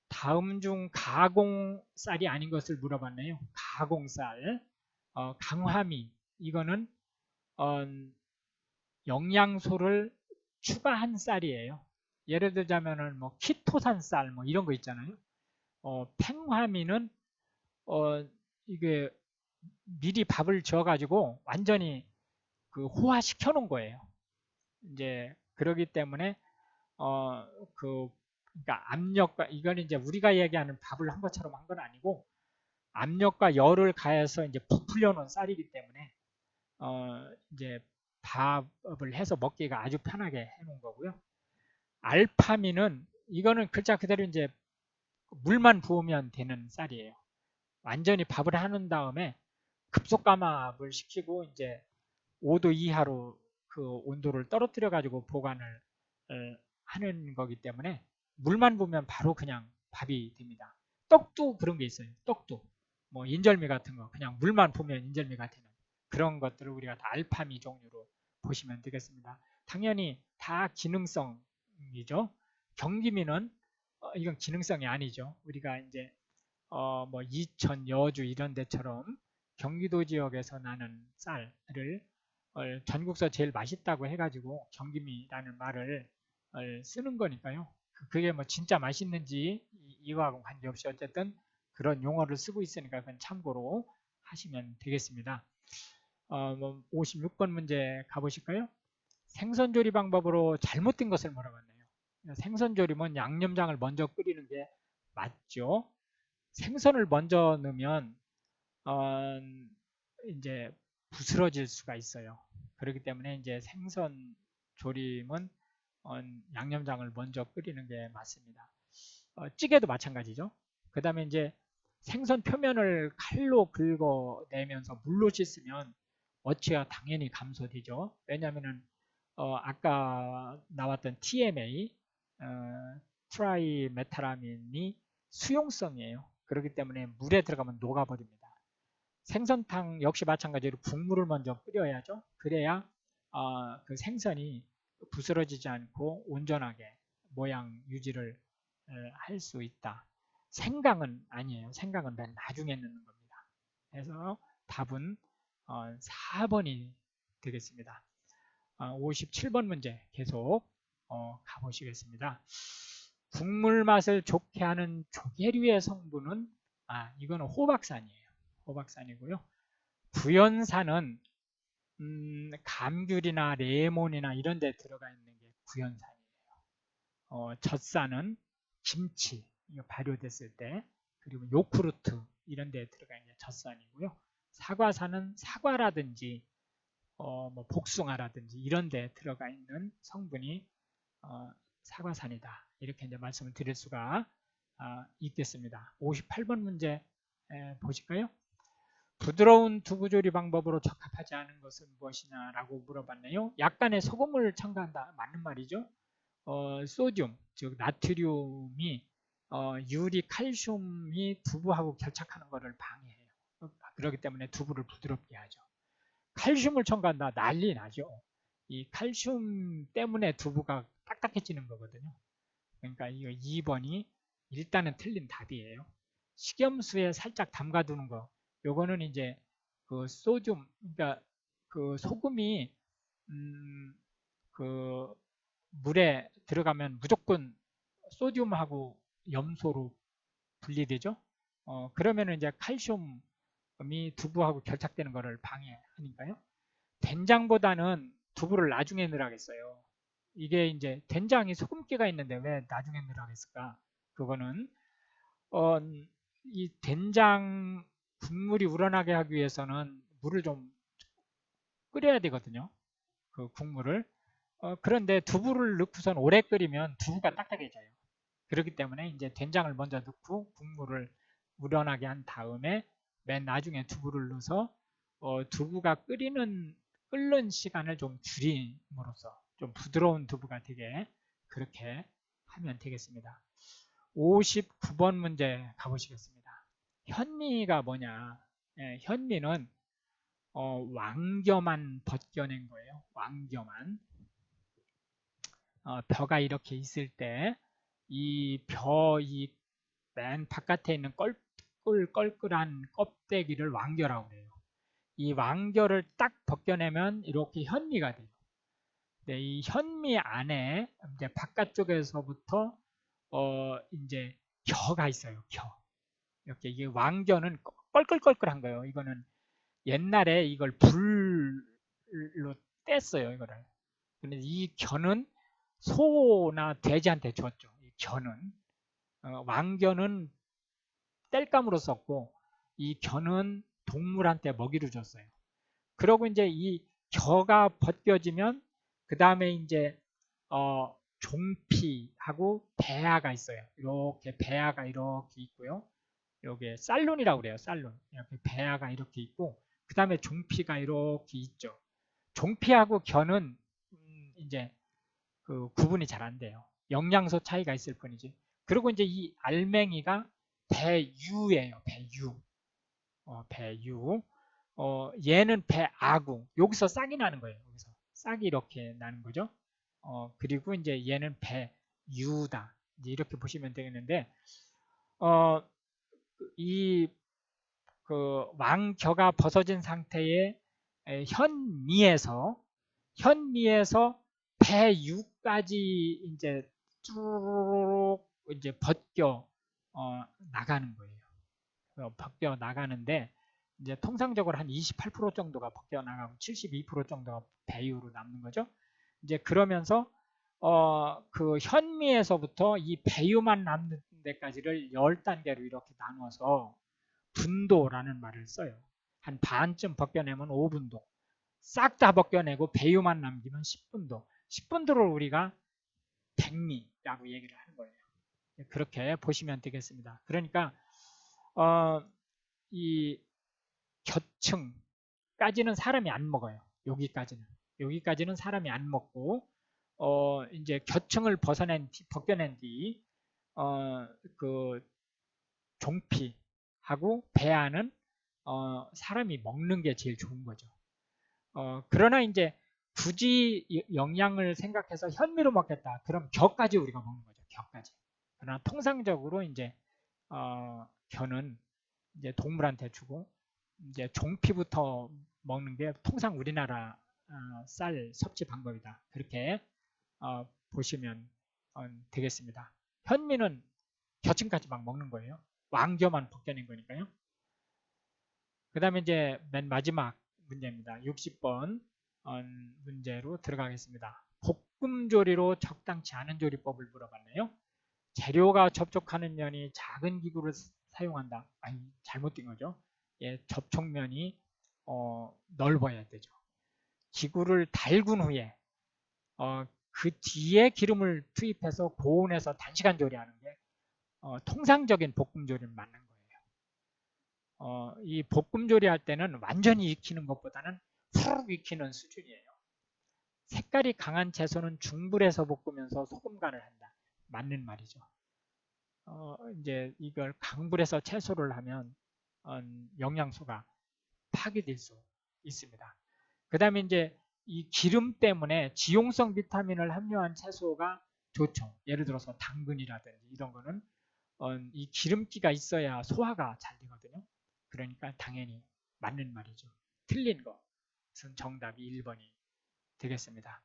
다음 중 가공쌀이 아닌 것을 물어봤네요. 가공쌀, 강화미, 이거는 영양소를 추가한 쌀이에요. 예를 들자면은 뭐 키토산 쌀 뭐 이런 거 있잖아요. 팽화미는 이게 미리 밥을 지어가지고 완전히 그 호화시켜 놓은 거예요. 이제 그러기 때문에 그러니까 압력과 이건 이제 우리가 얘기하는 밥을 한 것처럼 한 건 아니고 압력과 열을 가해서 이제 부풀려 놓은 쌀이기 때문에 이제 밥을 해서 먹기가 아주 편하게 해 놓은 거고요. 알파미는 이거는 글자 그대로 이제 물만 부으면 되는 쌀이에요. 완전히 밥을 하는 다음에 급속 감압을 시키고 이제 5도 이하로 그 온도를 떨어뜨려 가지고 보관을 하는 거기 때문에 물만 부으면 바로 그냥 밥이 됩니다. 떡도 그런 게 있어요. 떡도 뭐 인절미 같은 거 그냥 물만 부으면 인절미가 되는 그런 것들을 우리가 다 알파미 종류로 보시면 되겠습니다. 당연히 다 기능성이죠. 경기미는 이건 기능성이 아니죠. 우리가 이제 뭐 이천, 여주 이런 데처럼 경기도 지역에서 나는 쌀을 전국서 제일 맛있다고 해가지고 경기미라는 말을 쓰는 거니까요. 그게 뭐 진짜 맛있는지 이와하고 관계없이 어쨌든 그런 용어를 쓰고 있으니까 그건 참고로 하시면 되겠습니다. 뭐 56번 문제 가보실까요? 생선조리 방법으로 잘못된 것을 물어봤네요. 생선조림은 양념장을 먼저 끓이는 게 맞죠. 생선을 먼저 넣으면 이제 부스러질 수가 있어요. 그렇기 때문에 이제 생선 조림은 양념장을 먼저 끓이는 게 맞습니다. 찌개도 마찬가지죠. 그 다음에 이제 생선 표면을 칼로 긁어내면서 물로 씻으면 어치가 당연히 감소되죠. 왜냐하면 아까 나왔던 TMA, 트라이메타라민이 수용성이에요. 그렇기 때문에 물에 들어가면 녹아버립니다. 생선탕 역시 마찬가지로 국물을 먼저 끓여야죠. 그래야 그 생선이 부스러지지 않고 온전하게 모양 유지를 할 수 있다. 생강은 아니에요. 생강은 맨 나중에 넣는 겁니다. 그래서 답은 4번이 되겠습니다. 57번 문제 계속 가보시겠습니다. 국물 맛을 좋게 하는 조개류의 성분은 이거는 호박산이에요. 호박산이고요. 구연산은 감귤이나 레몬이나 이런 데 들어가 있는 게 구연산이에요. 젖산은 김치 이거 발효됐을 때 그리고 요구르트 이런 데 들어가 있는 게 젖산이고요. 사과산은 사과라든지 뭐 복숭아라든지 이런 데 들어가 있는 성분이 사과산이다. 이렇게 이제 말씀을 드릴 수가 있겠습니다. 58번 문제 보실까요? 부드러운 두부조리 방법으로 적합하지 않은 것은 무엇이냐라고 물어봤네요. 약간의 소금을 첨가한다. 맞는 말이죠. 소듐, 즉 나트륨이 유리, 칼슘이 두부하고 결착하는 것을 방해해요. 그렇기 때문에 두부를 부드럽게 하죠. 칼슘을 첨가한다. 난리 나죠. 이 칼슘 때문에 두부가 딱딱해지는 거거든요. 그러니까 이거 2번이 일단은 틀린 답이에요. 식염수에 살짝 담가두는 거. 요거는 이제 그 소듐, 그러니까 그 소금이 그 물에 들어가면 무조건 소듐하고 염소로 분리되죠. 그러면 이제 칼슘이 두부하고 결착되는 것을 방해하니까요. 된장보다는 두부를 나중에 넣으라겠어요. 이게 이제 된장이 소금기가 있는데 왜 나중에 넣으라겠을까? 그거는 이 된장 국물이 우러나게 하기 위해서는 물을 좀 끓여야 되거든요. 그 국물을. 그런데 두부를 넣고선 오래 끓이면 두부가 딱딱해져요. 그렇기 때문에 이제 된장을 먼저 넣고 국물을 우러나게 한 다음에 맨 나중에 두부를 넣어서 두부가 끓이는 끓는 시간을 좀 줄임으로써 좀 부드러운 두부가 되게 그렇게 하면 되겠습니다. 59번 문제 가보시겠습니다. 현미가 뭐냐? 예, 현미는 왕겨만 벗겨낸 거예요. 왕겨만. 벼가 이렇게 있을 때 이 맨 바깥에 있는 껄끌껄끌한 껍데기를 왕겨라고 해요. 이 왕겨를 딱 벗겨내면 이렇게 현미가 돼요. 네, 이 현미 안에 이제 바깥쪽에서부터 이제 겨가 있어요. 겨. 이렇게 이게 왕겨는 껄끌껄끌한 거예요. 이거는 옛날에 이걸 불로 뗐어요. 이거를. 근데 이 겨는 소나 돼지한테 줬죠. 이 겨는 왕겨는 땔감으로 썼고 이 겨는 동물한테 먹이로 줬어요. 그러고 이제 이 겨가 벗겨지면 그 다음에 이제 종피하고 배아가 있어요. 이렇게 배아가 이렇게 있고요. 여기에 쌀룬이라고 그래요. 쌀룬. 이렇게 배아가 이렇게 있고 그 다음에 종피가 이렇게 있죠. 종피하고 겨는 이제 그 구분이 잘 안 돼요. 영양소 차이가 있을 뿐이지. 그리고 이제 이 알맹이가 배유예요. 배유. 배유. 얘는 배아구. 여기서 싹이 나는 거예요. 여기서 싹이 이렇게 나는 거죠. 그리고 이제 얘는 배유다. 이제 이렇게 보시면 되겠는데, 이 그 왕겨가 벗어진 상태의 현미에서 배유까지 이제 쭉 이제 벗겨 나가는 거예요. 벗겨 나가는데 이제 통상적으로 한 28% 정도가 벗겨 나가고 72% 정도가 배유로 남는 거죠. 이제 그러면서 그 현미에서부터 이 배유만 남는 데까지를 10단계로 이렇게 나누어서 분도라는 말을 써요. 한 반쯤 벗겨내면 5분도, 싹 다 벗겨내고 배유만 남기면 10분도, 10분도를 우리가 백미라고 얘기를 하는 거예요. 그렇게 보시면 되겠습니다. 그러니까 이 겨층까지는 사람이 안 먹어요. 여기까지는 사람이 안 먹고 이제 겨층을 벗겨낸 뒤 그 종피하고 배아는 사람이 먹는 게 제일 좋은 거죠. 그러나 이제 굳이 영양을 생각해서 현미로 먹겠다. 그럼 겨까지 우리가 먹는 거죠. 겨까지. 그러나 통상적으로 이제 겨는 이제 동물한테 주고 이제 종피부터 먹는 게 통상 우리나라 쌀 섭취 방법이다. 그렇게 보시면 되겠습니다. 현미는 겨층까지 막 먹는 거예요. 왕겨만 벗겨낸 거니까요. 그 다음에 이제 맨 마지막 문제입니다. 60번 문제로 들어가겠습니다. 볶음조리로 적당치 않은 조리법을 물어봤네요. 재료가 접촉하는 면이 작은 기구를 사용한다. 아니, 잘못된 거죠. 예, 접촉면이 넓어야 되죠. 기구를 달군 후에 그 뒤에 기름을 투입해서 고온에서 단시간 조리하는 게 통상적인 볶음 조리는 맞는 거예요. 이 볶음 조리할 때는 완전히 익히는 것보다는 푹 익히는 수준이에요. 색깔이 강한 채소는 중불에서 볶으면서 소금 간을 한다. 맞는 말이죠. 이제 이걸 강불에서 채소를 하면 영양소가 파괴될 수 있습니다. 그 다음에 이제 이 기름 때문에 지용성 비타민을 함유한 채소가 좋죠. 예를 들어서 당근이라든지 이런 거는 이 기름기가 있어야 소화가 잘 되거든요. 그러니까 당연히 맞는 말이죠. 틀린 것은 정답이 1번이 되겠습니다.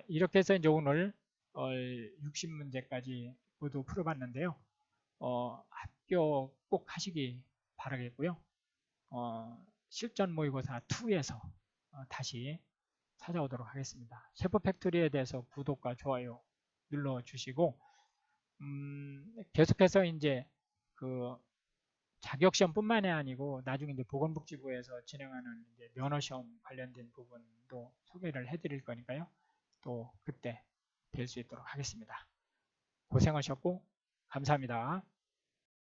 이렇게 해서 이제 오늘 60문제까지 모두 풀어봤는데요. 합격 꼭 하시기 바라겠고요. 실전 모의고사 2에서 다시 찾아오도록 하겠습니다. 셰프 팩토리에 대해서 구독과 좋아요 눌러주시고 계속해서 이제 그 자격시험뿐만이 아니고 나중에 이제 보건복지부에서 진행하는 이제 면허시험 관련된 부분도 소개를 해드릴 거니까요. 또 그때 뵐 수 있도록 하겠습니다. 고생하셨고 감사합니다.